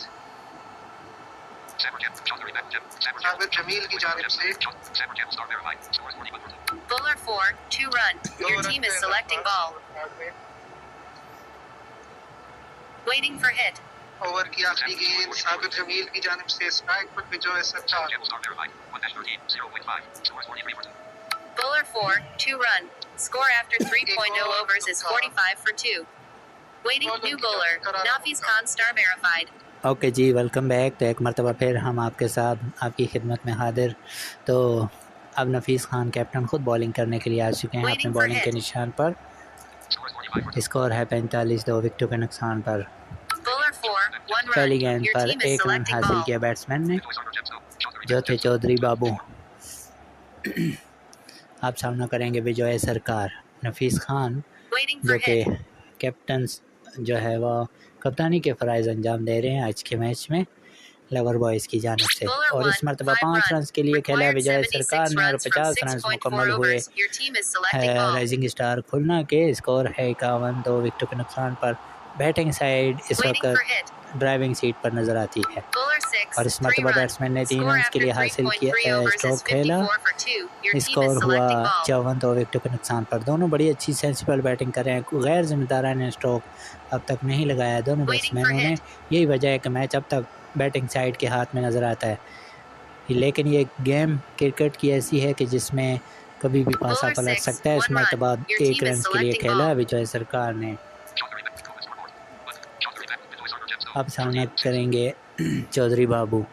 साबिर जमील की जानिब से। Bowler 4, 2 run. Your team is selecting ball. Waiting for hit. Over की आखिरी गेंद साबिर जमील की जानिब से स्ट्राइक पर विजय सरकार। Bowler 4, 2 run. Score after 3.0 overs is 45 for 2. Waiting new bowler, Nafiz Khan star verified. Okay जी, वेलकम बैक। तो एक मरतबा फिर हम आपके साथ आपकी खिदमत में हाजिर। तो अब नफीस खान कैप्टन खुद बॉलिंग करने के लिए आ चुके हैं अपने बॉलिंग के निशान पर। स्कोर है 45 2 विकेटों के नुकसान पर। Bowler 4, 1 पहली run. गेंद Your पर team is 1 रन selecting हासिल ball. किया बैट्समैन ने जो थे चौधरी बाबू। आप सामना करेंगे विजय सरकार। नफीस खान Waiting जो for कि hit. कैप्टन जो है वो कप्तानी के फ़राइज़ अंजाम दे रहे हैं आज के मैच में लवर बॉयज़ की जानिब से। और इस मरतबा 5 रन के लिए खेला विजय सरकार ने और 50 रन मुकम्मल हुए राइजिंग स्टार खुलना के। स्कोर है 51 2 विकेटों के नुकसान पर। बैटिंग साइड इस वक्त ड्राइविंग सीट पर नज़र आती है और इस मरतबा बैट्समैन ने 3 रन के लिए हासिल किया स्ट्रोक खेला। स्कोर हुआ 54 2 विकेटों के नुकसान पर। दोनों बड़ी अच्छी सेंसिबल बैटिंग कर रहे हैं। गैर जिम्मेदाराना स्ट्रोक अब तक नहीं लगाया दोनों बैट्समैनों ने। यही वजह है कि मैच अब तक बैटिंग साइड के हाथ में नज़र आता है। लेकिन ये गेम क्रिकेट की ऐसी है कि जिसमें कभी भी पासा पलट सकता है। इस मरतबा 1 रन के लिए खेला विजय सरकार ने। अब सामना करेंगे चौधरी बाबू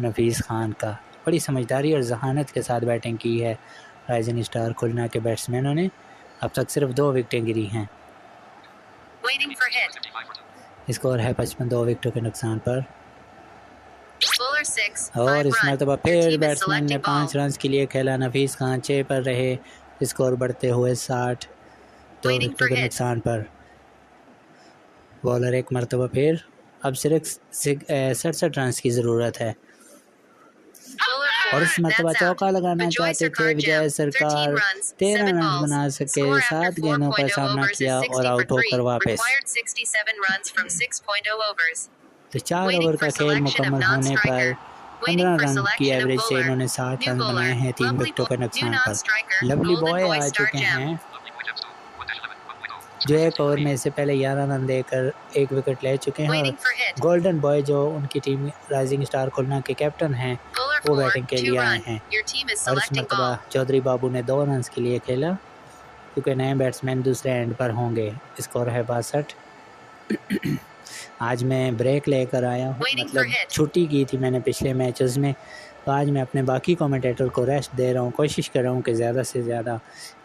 नफीस खान का। बड़ी समझदारी और जहानत के साथ बैटिंग की है राइजिंग स्टार खुलना के बैट्समैनों ने। अब तक सिर्फ 2 विकेटें गिरी हैं। स्कोर है 55 2 विकेटों के नुकसान पर। और इस मरतबा फिर बैट्समैन ने 5 रन के लिए खेला। नफीस खान 6 पर रहे। स्कोर बढ़ते हुए 60 2 विकेटों के नुकसान पर। बॉलर एक मरतबा फिर अब सिर्फ 67 रन की ज़रूरत है और इस मरतबा चौका लगाना चाहते थे विजय सरकार। 13 रन बना सके। 7 गेंदों पर सामना किया और आउट होकर वापस। तो 4 ओवर का खेल मुकम्मल होने पर Waiting 15 for रन की selection of एवरेज से bowler. इन्होंने 60 New रन bowler. बनाए हैं 3 Lovely विकेटों के new नुकसान पर। non-striker. Lovely Golden boy Boy आ Star चुके Gem. हैं जो एक ओवर में इससे पहले 11 रन देकर एक विकेट ले चुके हैं और Waiting for hit. Golden boy जो उनकी टीम राइजिंग स्टार खुलना के कैप्टन हैं Bowler वो 4, बैटिंग के 2 लिए आए run. हैं Your team is और इस selecting मरतबा ball. चौधरी बाबू ने 2 रन के लिए खेला क्योंकि नए बैट्समैन दूसरे एंड पर होंगे। स्कोर है 62। आज मैं ब्रेक लेकर आया हूँ, Waiting for मतलब hit. छुट्टी की थी मैंने पिछले मैचेस में, तो आज मैं अपने बाकी कमेंटेटर को रेस्ट दे रहा हूँ। कोशिश कर रहा हूँ कि ज़्यादा से ज़्यादा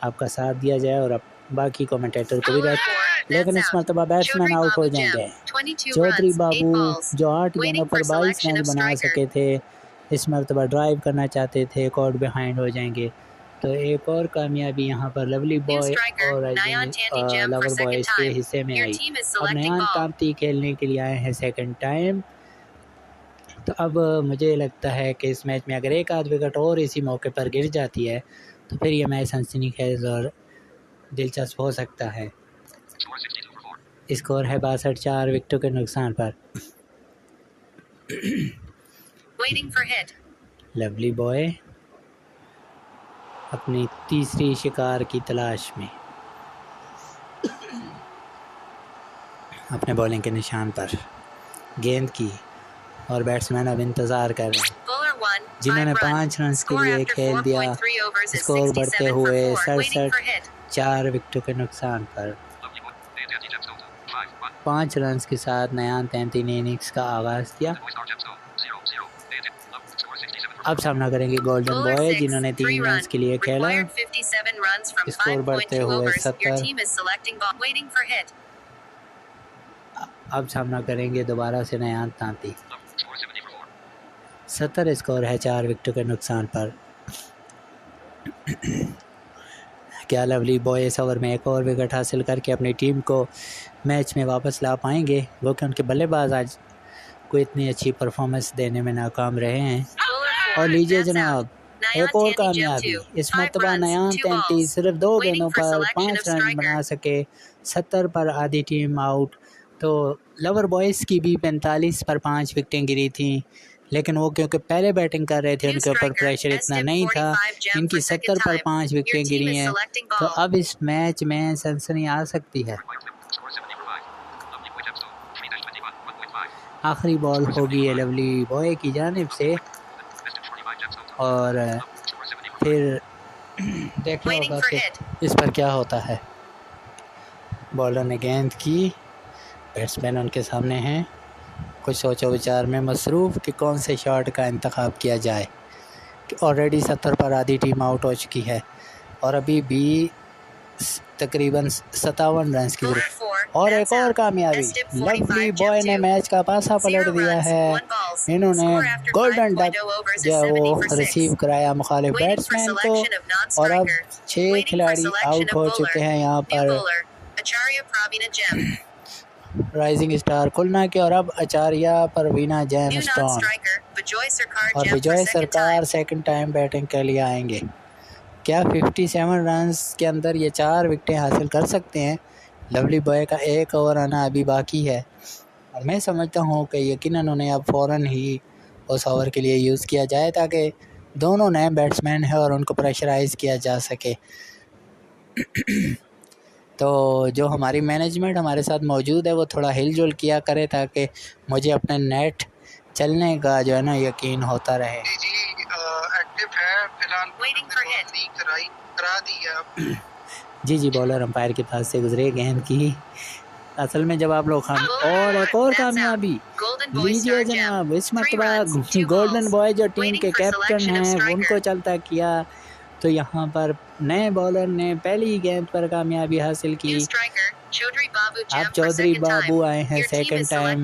आपका साथ दिया जाए और बाकी कमेंटेटर को भी Bowler रेस्ट, 4, लेकिन that's इस out. मरतबा बैट्समैन Chaudhary आउट हो Babu जाएंगे। Gem. 22 चौधरी runs, 8 बाबू balls. जो 8 गेंदों Waiting पर for 22 selection रन of बना striker. सके थे, इस मरतबा ड्राइव करना चाहते थे, एक और बिहाइंड हो जाएंगे। तो एक और कामयाबी यहाँ पर लवली New बॉय striker, और Nayan Tanti Gem for lover second boys के time. हिस्से में Your आई। team is अब selecting नयान ball. तांती खेलने के लिए आए हैं सेकंड टाइम। तो अब मुझे लगता है कि इस मैच में अगर एक आध विकेट और इसी मौके पर गिर जाती है तो फिर ये मैच सनसनीखेज और दिलचस्प हो सकता है। स्कोर है 62, 4 विकेटों के नुकसान पर। Waiting for hit. Lovely boy अपनी तीसरी शिकार की तलाश में अपने बॉलिंग के निशान पर गेंद की और बैट्समैन अब इंतज़ार कर रहे हैं। Bowler 1, जिन्होंने 5 run. 5 रन के Score लिए after खेल दिया। 4.3 overs is स्कोर बढ़ते 67 हुए for 4. Waiting 67, for hit. 4 विकेटों के नुकसान पर। 5 रन के साथ नयान तैंती ने इनिंग्स का आगाज़ किया। अब सामना करेंगे गोल्डन Bowler बॉय 6, जिन्होंने 3 3 रन run. के लिए खेला। Required 57 runs from स्कोर बढ़ते 5.2 हुए overs. Your 70। team is selecting ball. Waiting for hit. अब सामना करेंगे दोबारा से नयान तांती। 70 स्कोर है 4 विकेटों के नुकसान पर। क्या लवली बॉय इस ओवर में एक और विकेट हासिल करके अपनी टीम को मैच में वापस ला पाएंगे? वो कि उनके बल्लेबाज आज कोई इतनी अच्छी परफॉर्मेंस देने में नाकाम रहे हैं। और लीजिए जनाब एक और कामयाबी, इस मरतबा नयान तैंती सिर्फ 2 गेंदों पर 5 रन बना सके। 70 पर आधी टीम आउट। तो लवर बॉयज़ की भी 45 पर 5 विकेटें गिरी थी, लेकिन वो क्योंकि पहले बैटिंग कर रहे थे उनके ऊपर प्रेशर इतना नहीं था। इनकी 70 पर 5 विकेटें गिरी हैं, तो अब इस मैच में सनसनी आ सकती है। आखिरी बॉल होगी ये लवली बॉय की जानिब से और फिर देखना होगा कि इस पर क्या होता है। बॉलर ने गेंद की, बैट्समैन उनके सामने हैं, कुछ सोचो विचार में मसरूफ़ कि कौन से शॉट का इंतखाब किया जाए। कि ऑलरेडी 70 पर आधी टीम आउट हो चुकी है और अभी भी तकरीबन 57 रन की ज़रूरत। और एक और कामयाबी, लवली बॉय ने मैच का पासा पलट दिया है। इन्होंने गोल्डन डक जो वो रिसीव कराया मुखालिफ बैट्समैन को और अब 6 खिलाड़ी आउट हो चुके हैं यहाँ पर राइजिंग स्टार खुलना के। और अब आचार्य परवीना जैम स्टोन और विजय सरकार सेकंड टाइम बैटिंग के लिए आएंगे। क्या 57 रन्स के अंदर ये 4 विकेटें हासिल कर सकते हैं? लवली बॉय का एक ओवर आना अभी बाकी है और मैं समझता हूँ कि यकीनन उन्हें अब फ़ौरन ही उस ओवर के लिए यूज़ किया जाए ताकि दोनों नए बैट्समैन हैं और उनको प्रेशराइज़ किया जा सके। तो जो हमारी मैनेजमेंट हमारे साथ मौजूद है वो थोड़ा हिलजुल किया करे ताकि मुझे अपने नेट चलने का जो है ना यकीन होता रहे। जी एक्टिव है फिलहाल, करा दी है। जी बॉलर अंपायर के पास से गुजरे गेंद की। असल में जब आप लोग और एक और कामयाबी लीजिए जनाब, इस मरतबा गोल्डन बॉय जो टीम के कैप्टन हैं उनको चलता किया। तो यहाँ पर नए बॉलर ने पहली गेंद पर कामयाबी हासिल की। अब चौधरी बाबू आए हैं सेकंड टाइम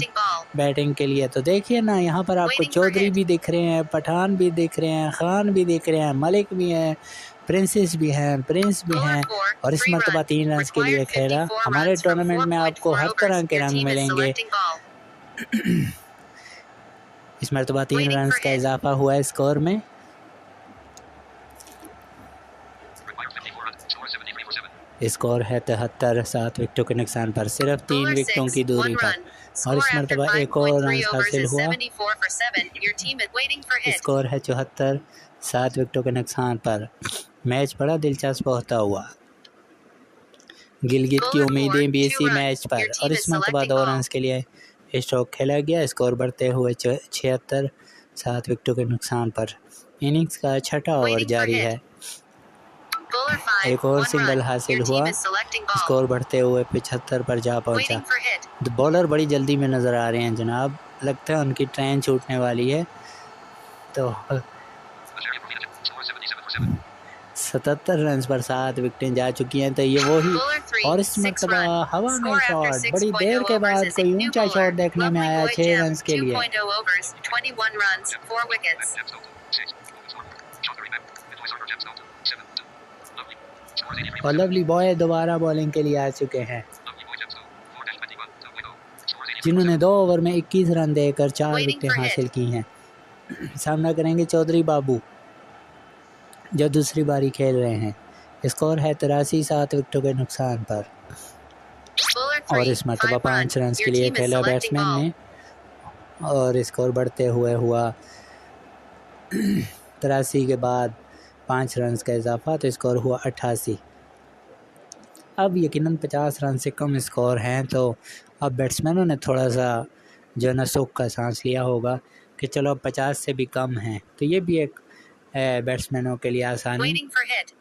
बैटिंग के लिए। तो देखिए ना यहाँ पर आपको चौधरी भी दिख रहे हैं, पठान भी दिख रहे हैं, खान भी दिख रहे हैं, मलिक भी हैं, प्रिंसेस भी हैं, प्रिंस भी हैं। और इस मरतबा 3 रन के लिए खेला। हमारे टूर्नामेंट में आपको हर तरह के रंग मिलेंगे। इस मरतबा 3 रन का इजाफा हुआ है स्कोर में। स्कोर है 73, 7 विकेटों के नुकसान पर, सिर्फ 3 विकेटों की दूरी पर। और इस Score after मरतबा एक और 5.3 रन overs हासिल is हुआ। 74 for 7. Your team is waiting for hit. Score है 74, 7 विकेटों के नुकसान पर। मैच बड़ा दिलचस्प होता हुआ। गिलगित की Bowler उम्मीदें 4, भी 2 इसी runs. मैच Your पर, team और is इस मरतबा selecting 2 ball. रन के लिए स्ट्रोक खेला गया। स्कोर बढ़ते हुए 76, 7 विकेटों के नुकसान पर। इनिंग्स का छठा ओवर Waiting for जारी hit. है। Bowler 5, एक और 1 सिंगल run. हासिल Your हुआ। team is selecting ball. Score बढ़ते हुए 75 पर जा पहुंचा। Waiting for hit. बॉलर बड़ी जल्दी में नज़र आ रहे हैं जनाब, लगता है उनकी ट्रेन छूटने वाली है। तो 77 रन पर 7 विकेटें जा चुकी हैं। तो ये वही, Bowler 3, और इस 6 मरतबा run. हवा में Score after शॉट, बड़ी 6.0 देर के overs बाद is a कोई new ऊंचा bowler. शॉट देखने में Lovely आया boy 6 Gem, रन के लिए। 2.0 overs, 21 runs, 4 wickets. और लवली बॉय दोबारा बॉलिंग के लिए आ चुके हैं, जिन्होंने 2 ओवर में 21 रन देकर 4 Waiting विकेटें for hit. हासिल की हैं। सामना करेंगे चौधरी बाबू, जो दूसरी बारी खेल रहे हैं। स्कोर है 83, 7 विकेटों के नुकसान पर। Bowler और 3, इस मरतबा 5 5 run. रन Your के लिए team is खेला selecting बैट्समैन ball. ने, और स्कोर बढ़ते हुए हुआ 83 के बाद 5 रन का इजाफा, तो स्कोर हुआ 88। अब यकीनन 50 रन से कम स्कोर हैं, तो अब बैट्समैनों ने थोड़ा सा जो है ना सुख का सांस लिया होगा कि चलो अब 50 से भी कम हैं, तो ये भी एक बैट्समैनों के लिए आसानी। Waiting for hit.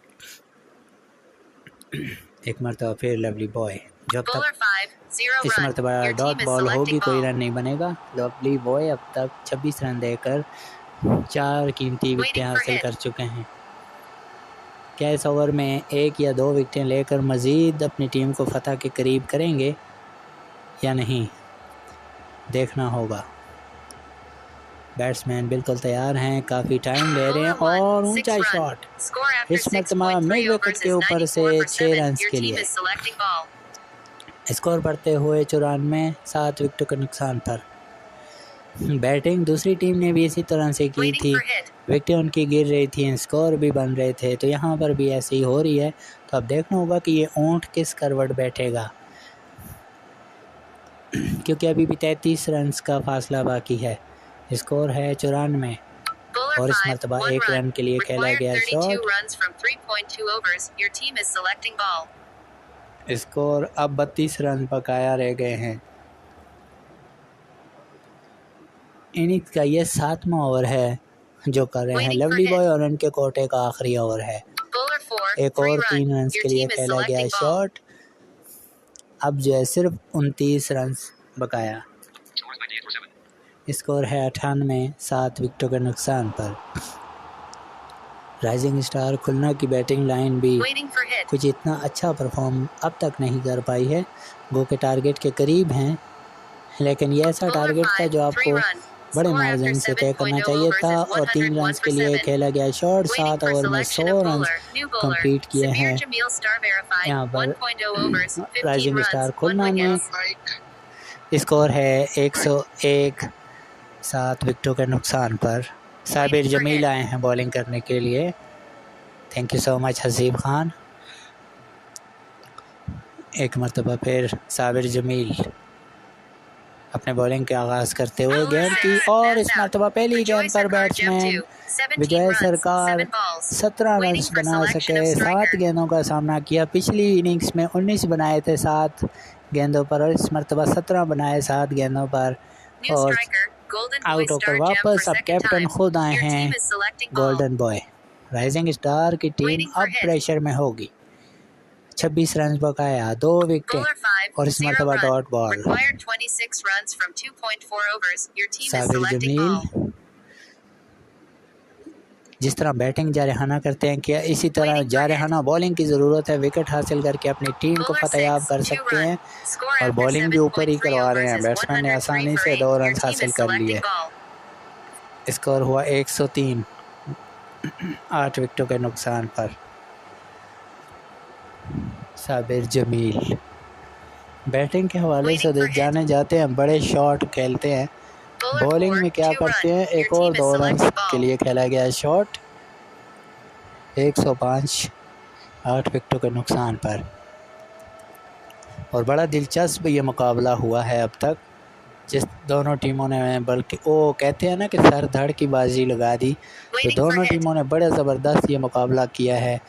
एक मरतबा फिर लवली बॉय, जब तक Bowler 5, 0 इस run. मरतबा Your dot team is ball होगी selecting कोई ball. रन नहीं बनेगा। लवली बॉय अब तक 26 रन देकर 4 कीमती विकेटें Waiting for हासिल hit. कर चुके हैं। क्या इस ओवर में 1 या 2 विकेटें लेकर मज़ीद अपनी टीम को फतह के करीब करेंगे या नहीं, देखना होगा। बैट्समैन बिल्कुल तैयार हैं, काफ़ी टाइम ले रहे हैं, Bowler 1, और 6 ऊंचा run. शॉट Score after इस मरतबा 6.3 मिड विकेट overs के is ऊपर से 94 for 6 7. रन Your के team लिए। is selecting ball. स्कोर बढ़ते हुए 94, 7 विकेटों के नुकसान पर। बैटिंग दूसरी टीम ने भी इसी तरह से की Waiting थी, for hit. विकेटें उनकी गिर रही थी, स्कोर भी बन रहे थे, तो यहाँ पर भी ऐसे ही हो रही है। तो अब देखना होगा कि ये ऊंट किस करवट बैठेगा, क्योंकि अभी भी 33 रन का फासला बाकी है। स्कोर है 94, Bowler और इस 5, मरतबा 1 1 run. रन के लिए खेला Required गया 32 shot. runs from 3.2 overs. Your team is selecting ball. Score अब 32 रन बकाया रह गए हैं। इनिंग्स का ये 7वां ओवर है जो कर रहे हैं Waiting for lovely hit. Boy, और उनके कोटे का आखिरी ओवर है। Bowler 4, एक 3 और run. 3 रन Your के लिए team is खेला गया selecting ball. शॉट। अब जो है सिर्फ 29 रन बकाया। स्कोर है 98, 7 विकेटों के नुकसान पर। राइजिंग स्टार खुलना की बैटिंग लाइन भी Waiting for hit. कुछ इतना अच्छा परफॉर्म अब तक नहीं कर पाई है, वो के टारगेट के करीब हैं, लेकिन ये ऐसा Bowler टारगेट था 5, जो 3 आपको run. बड़े Score मार्जिन after से तय करना 7.0 चाहिए overs था, is और 3 रन 101 के for लिए 7. खेला गया शॉट। Waiting 7 for ओवर में selection 100 of run bowler. New bowler. Complete किए Samir हैं। Jamil Star verified. यहाँ पर 1.0 overs, 15 राइजिंग runs, स्टार 1 खुलना में wickets. बाइक स्कोर है 101, 7 विकेटों के नुकसान पर। Sabir Waiting for Jameel hit. आए हैं बॉलिंग करने के लिए। Thank you so much Haseeb Khan. एक मरतबा फिर साबिर जमील अपने बॉलिंग के आगाज़ करते हुए Bowler गेंद की, 6, और that's इस out. मरतबा पहली Vijoy गेंद पर Sarkar, Gem बैट्समैन 2, 17 विजय runs, सरकार 7 balls. 17 रन Waiting for बना selection सके। of 7 striker. गेंदों का सामना किया, पिछली इनिंग्स में 19 बनाए थे 7 गेंदों पर, और इस मरतबा 17 बनाए 7 गेंदों पर, New और striker, Golden Boy आउट होकर Star Gem for वापस अब second कैप्टन time. खुद आए Your हैं team is selecting ball. Golden boy. Rising star की टीम Waiting for अब hit. प्रेशर में होगी। 26 रन बकाया, 2 विकेट, Bowler 5, और इस 0 मरतबा run. Dot ball. Required 26 runs from 2.4 overs. Your team is Sabir selecting ball. Jamil जिस तरह बैटिंग जारहाना करते हैं, क्या इसी तरह Waiting for जारहाना बॉलिंग की ज़रूरत है। विकेट हासिल करके अपनी टीम को Bowler फतेयाब 6, कर 2 सकते run. हैं, Score और after बॉलिंग भी ऊपर ही 7.3 करवा रहे overs हैं। is बैट्समैन ने 103 आसानी for से 8. 2 Your रन team हासिल is कर selecting लिए। ball. स्कोर हुआ 103, 8 विकेटों के नुकसान पर। साबिर जमील बैटिंग के हवाले से Waiting for hit. जाने जाते हैं, बड़े शॉट खेलते हैं। Bowler बॉलिंग 4, में क्या 2 करते run. हैं, Your एक और team is 2 रन selecting के ball. लिए खेला गया शॉट। 105, 8 विकेटों के नुकसान पर, और बड़ा दिलचस्प ये मुकाबला हुआ है अब तक। जिस दोनों टीमों ने, बल्कि वो कहते हैं ना कि सर धड़ की बाजी लगा दी, तो Waiting for दोनों hit. टीमों ने बड़े ज़बरदस्त ये मुकाबला किया है।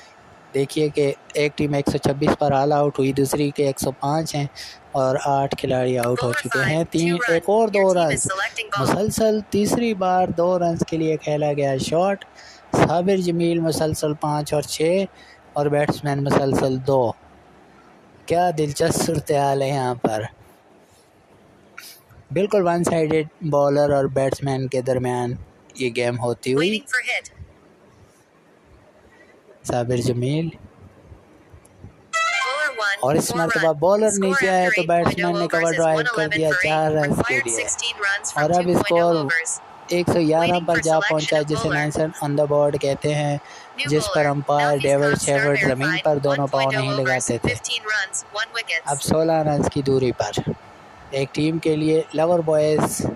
देखिए कि एक टीम 126 पर ऑल आउट हुई, दूसरी के 105 हैं और 8 खिलाड़ी आउट हो Bowler चुके 5, हैं। 2 run. एक और 2 Your team run is selecting ball. मुसलसल तीसरी बार 2 रन के लिए खेला गया शॉट। साबिर जमील मुसलसल 5 और 6 और बैट्समैन मुसलसल 2। क्या दिलचस्प सूरत हाल है यहाँ पर। बिल्कुल वन साइडेड बॉलर और बैट्समैन के दरमियान ये गेम होती हुई। Waiting for hit. Sabir Jameel Bowler 1, और इस 4 मरतबा run. बॉलर Score नीचे आए after तो 8.0 बैट्समैन ने कवर overs is ड्राइव कर 111 दिया for 4 8. रन के Required लिए 16 runs और from अब 2.0 स्कोर overs. 111 Waiting पर for जा selection पहुंचा, of जिसे bowler. मैंसन ऑन द बोर्ड कहते हैं, New जिस पर bowler. Umpire Nafis David Khan star shepherd ज़मीन verified. पर दोनों पाँव 1.0 नहीं overs, लगाते थे। 15 runs, 1 wickets. अब 16 रन की दूरी पर एक टीम के लिए लवर बॉयज़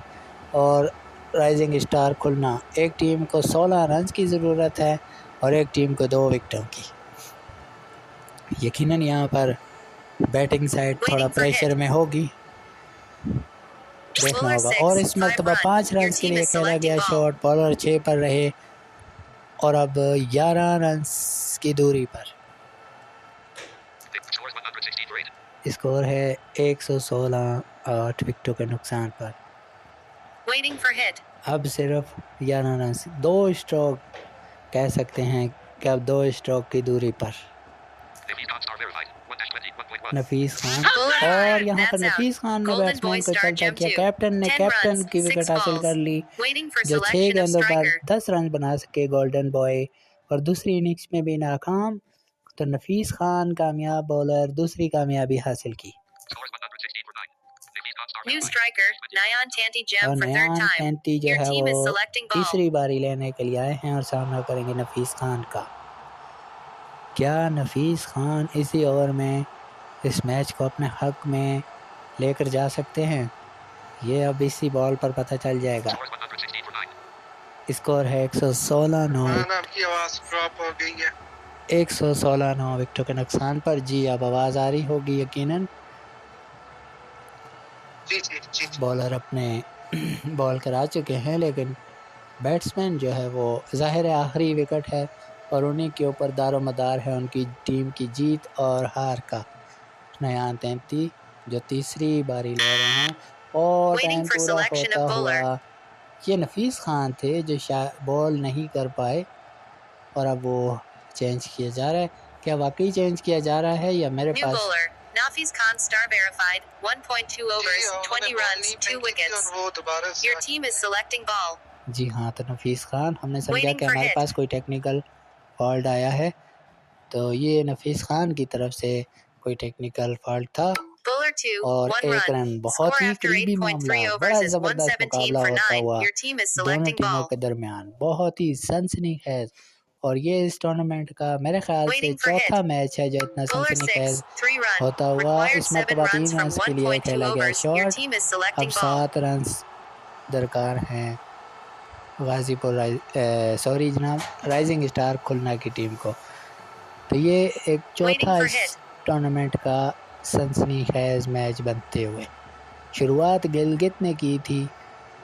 और राइजिंग स्टार खुलना, एक टीम को 16 रन की ज़रूरत है और एक टीम को 2 विकेटों की। यकीनन यहाँ पर बैटिंग साइड थोड़ा Waiting for प्रेशर hit. में होगी, देखना Bowler होगा। 6, और इस 5 मरतबा run. 5 Your रन के team लिए is खेला selecting गया ball. शॉट। बॉलर 6 पर रहे और अब 11 रन की दूरी पर स्कोर है 116 8 विकेटों के नुकसान पर। Waiting for hit. अब सिर्फ 11 रन, 2 स्ट्रोक कह सकते हैं कि अब 2 स्ट्रोक की दूरी पर नफीस खान, Bowler और 5, यहाँ पर that's out. नफीस खान ने Golden बैट्समैन Boy को star चलता gem किया। 2. कैप्टन ने 10 कैप्टन runs, की 6 विकेट हासिल balls. कर ली, Waiting for जो 6 selection of गेंदों पर striker. 10 रन बना सके गोल्डन बॉय, और दूसरी इनिंग्स में भी नाकाम, तो नफीस खान कामयाब बॉलर दूसरी कामयाबी हासिल की। New striker, Nyan Tanti और gem for third नयान time. पैंती जो Your है team is वो selecting ball. तीसरी बारी लेने के लिए आए हैं और सामना करेंगे नफीस खान का। क्या नफीस खान इसी ओवर में इस मैच को अपने हक में लेकर जा सकते हैं? ये अब इसी बॉल पर पता चल जाएगा। स्कोर है 116 9। आपकी आवाज ड्रॉप हो गई है। 116 9 विकेटों के नुकसान पर। जी अब आवाज़ आ रही होगी यकीनन। जी। बॉलर अपने बॉल करा चुके हैं, लेकिन बैट्समैन जो है वो ज़ाहिर है आखिरी विकेट है और उन्हीं के ऊपर दारोमदार है उनकी टीम की जीत और हार का। नयान तैंती जो तीसरी बारी ले रहे हैं और Waiting टाइम for पूरा selection होता of bowler. हुआ ये नफीस खान थे जो बॉल नहीं कर पाए और अब वो चेंज किया जा रहा है। क्या वाकई चेंज किया जा रहा है या मेरे New पास? bowler, Nafis Khan star verified. 1.2 overs, 20 runs, 2 wickets. वो दोबारा से Your team is selecting ball. जी हाँ, तो नफीस खान, हमने समझा Waiting कि for हमारे hit. पास कोई टेक्निकल फॉल्ट आया है, तो ये नफीस खान की तरफ से कोई टेक्निकल फॉल्ट था Bowler 2, और 1 एक run. रन। बहुत Score ही after करीबी 8.3 मामला, बड़ा overs is ज़बरदस्त 117 मुकाबला for होता 9. हुआ Your team is दोनों selecting टीमों ball. के दरमियान, बहुत ही सनसनीखेज। और ये इस टूर्नामेंट का मेरे ख्याल से Waiting for चौथा hit. मैच है जो इतना Bowler 6, सनसनीखेज 3 run. होता हुआ। Required इस 7 मरतबा 3 runs from रन के लिए 1.2 खेला गया overs. Your shot. team is अब selecting ball. 7 रन दरकार हैं गाजीपुर सॉरी जनाब राइजिंग स्टार खुलना की टीम को। तो ये एक चौथा for इस hit. टूर्नामेंट का सनसनीखेज मैच बनते हुए। शुरुआत गिलगित ने की थी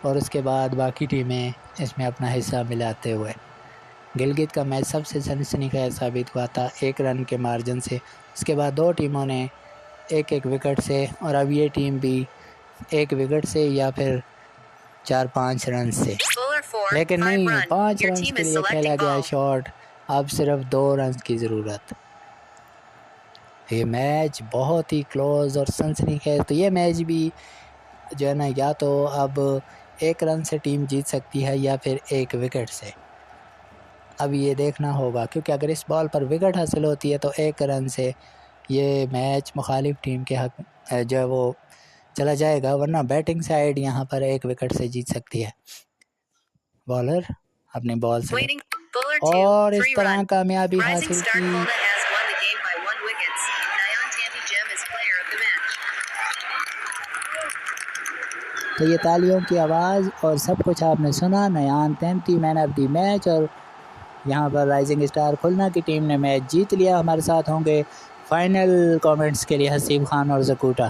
और उसके बाद बाकी टीमें इसमें अपना हिस्सा मिलाते हुए। गिलगित का मैच सबसे सनसनीखेज साबित हुआ था 1 रन के मार्जिन से। उसके बाद 2 टीमों ने 1-1 विकेट से, और अब ये टीम भी 1 विकेट से या फिर 4-5 रन से, Bowler 4, लेकिन 5 नहीं, run. 5 Your रन team के is लिए खेला selecting गया ball. शॉट। अब सिर्फ 2 रन की ज़रूरत। ये मैच बहुत ही क्लोज और सनसनीखेज। तो ये मैच भी जो है ना, या तो अब 1 रन से टीम जीत सकती है या फिर 1 विकेट से। अब ये देखना होगा, क्योंकि अगर इस बॉल पर विकेट हासिल होती है तो 1 रन से ये मैच मुखालिफ टीम के हक जो है वो चला जाएगा, वरना बैटिंग साइड यहाँ पर 1 विकेट से जीत सकती है। बॉलर अपनी बॉल से Waiting. Bowler 2, और इस 3 तरह run. कामयाबी Rising हासिल star की। Khulna has won the game by 1 wickets. Nyan Tanti Gem is player of the match. तो ये तालियों की आवाज़ और सब कुछ आपने सुना। नयान तैंती मैन ऑफ द मैच, और यहाँ पर राइजिंग स्टार खुलना की टीम ने मैच जीत लिया। हमारे साथ होंगे फाइनल कमेंट्स के लिए हसीब खान और ज़कूटा।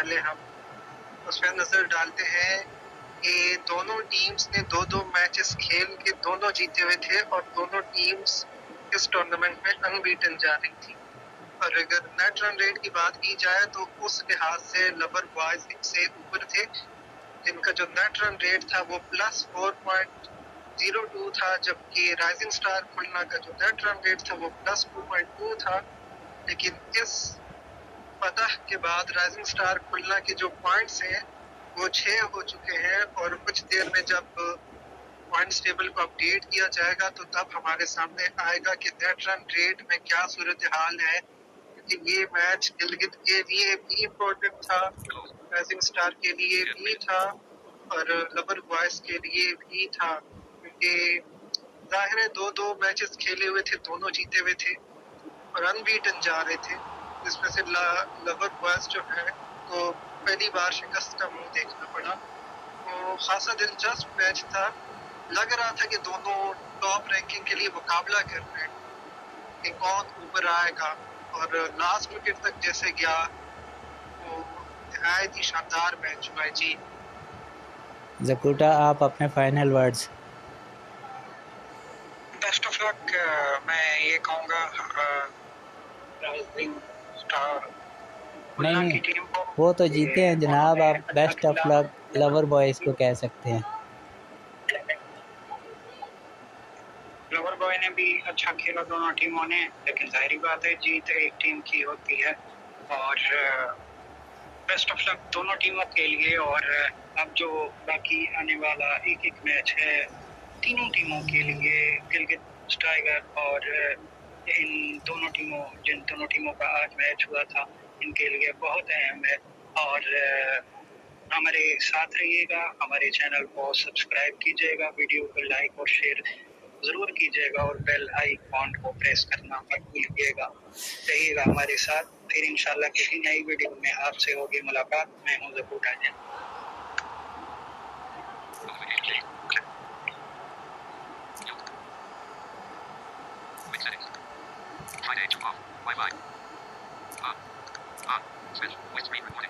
पहले हम उस पर नज़र डालते हैं कि दोनों टीम्स ने 2-2 मैचेस खेल के दोनों जीते हुए थे और दोनों टीम्स इस टूर्नामेंट में अनबीटन जा रही थी। और अगर नेट रन रेट की बात की जाए तो उस लिहाज से लवर बॉयज इनसे ऊपर थे, जिनका जो नेट रन रेट था वो +4.02 था, जबकि राइजिंग स्टार खुलना का जो नेट रन रेट था वो +2.2 था। लेकिन इस फतह के बाद राइजिंग स्टार खुलना के जो पॉइंट्स हैं वो 6 हो चुके हैं और कुछ देर में जब पॉइंट्स टेबल को अपडेट किया जाएगा तो तब हमारे सामने आएगा कि नेट रन रेट में क्या सूरत हाल है, क्योंकि ये मैच गिलगित के लिए भी इम्पोर्टेंट था, राइजिंग स्टार के लिए भी था और लवर बॉयज के लिए भी था, क्योंकि जाहिर है 2-2 मैचेस खेले हुए थे, दोनों जीते हुए थे और अनबीटन जा रहे थे, जिसमें से लवर बॉयज जो है तो पहली बार शिकस्त का मुंह देखना पड़ा। तो खासा दिलचस्प मैच था, लग रहा था कि दोनों टॉप रैंकिंग के लिए मुकाबला कर रहे हैं कि कौन ऊपर आएगा, और लास्ट विकेट तक जैसे गया वो नहायत ही शानदार मैच हुआ है। जी जकूटा, आप अपने final words. Best of luck. मैं ये कहूँगा राइजिंग स्टार नहीं, की टीम को, वो तो जीते हैं जनाब, आप best of luck lover boys को कह सकते हैं। लवर बॉय ने भी अच्छा खेला दोनों टीमों ने, लेकिन जाहिर बात है जीत एक टीम की होती है। और बेस्ट ऑफ लक दोनों टीमों के लिए। और अब जो बाकी आने वाला एक एक मैच है तीनों टीमों के लिए, गिलगित टाइगर और जिन दोनों टीमों का आज मैच हुआ था, इनके लिए बहुत अहम है। और हमारे साथ रहिएगा, हमारे चैनल को सब्सक्राइब कीजिएगा, वीडियो को लाइक और शेयर ज़रूर कीजिएगा और बेल आइकॉन को प्रेस करना मत भूलिएगा। रहिएगा हमारे साथ, फिर इंशाल्लाह किसी नई वीडियो में आपसे होगी मुलाकात। मैं हूं ज़कूटा जी। Friday 2 off. Bye bye. Switch with screen recording.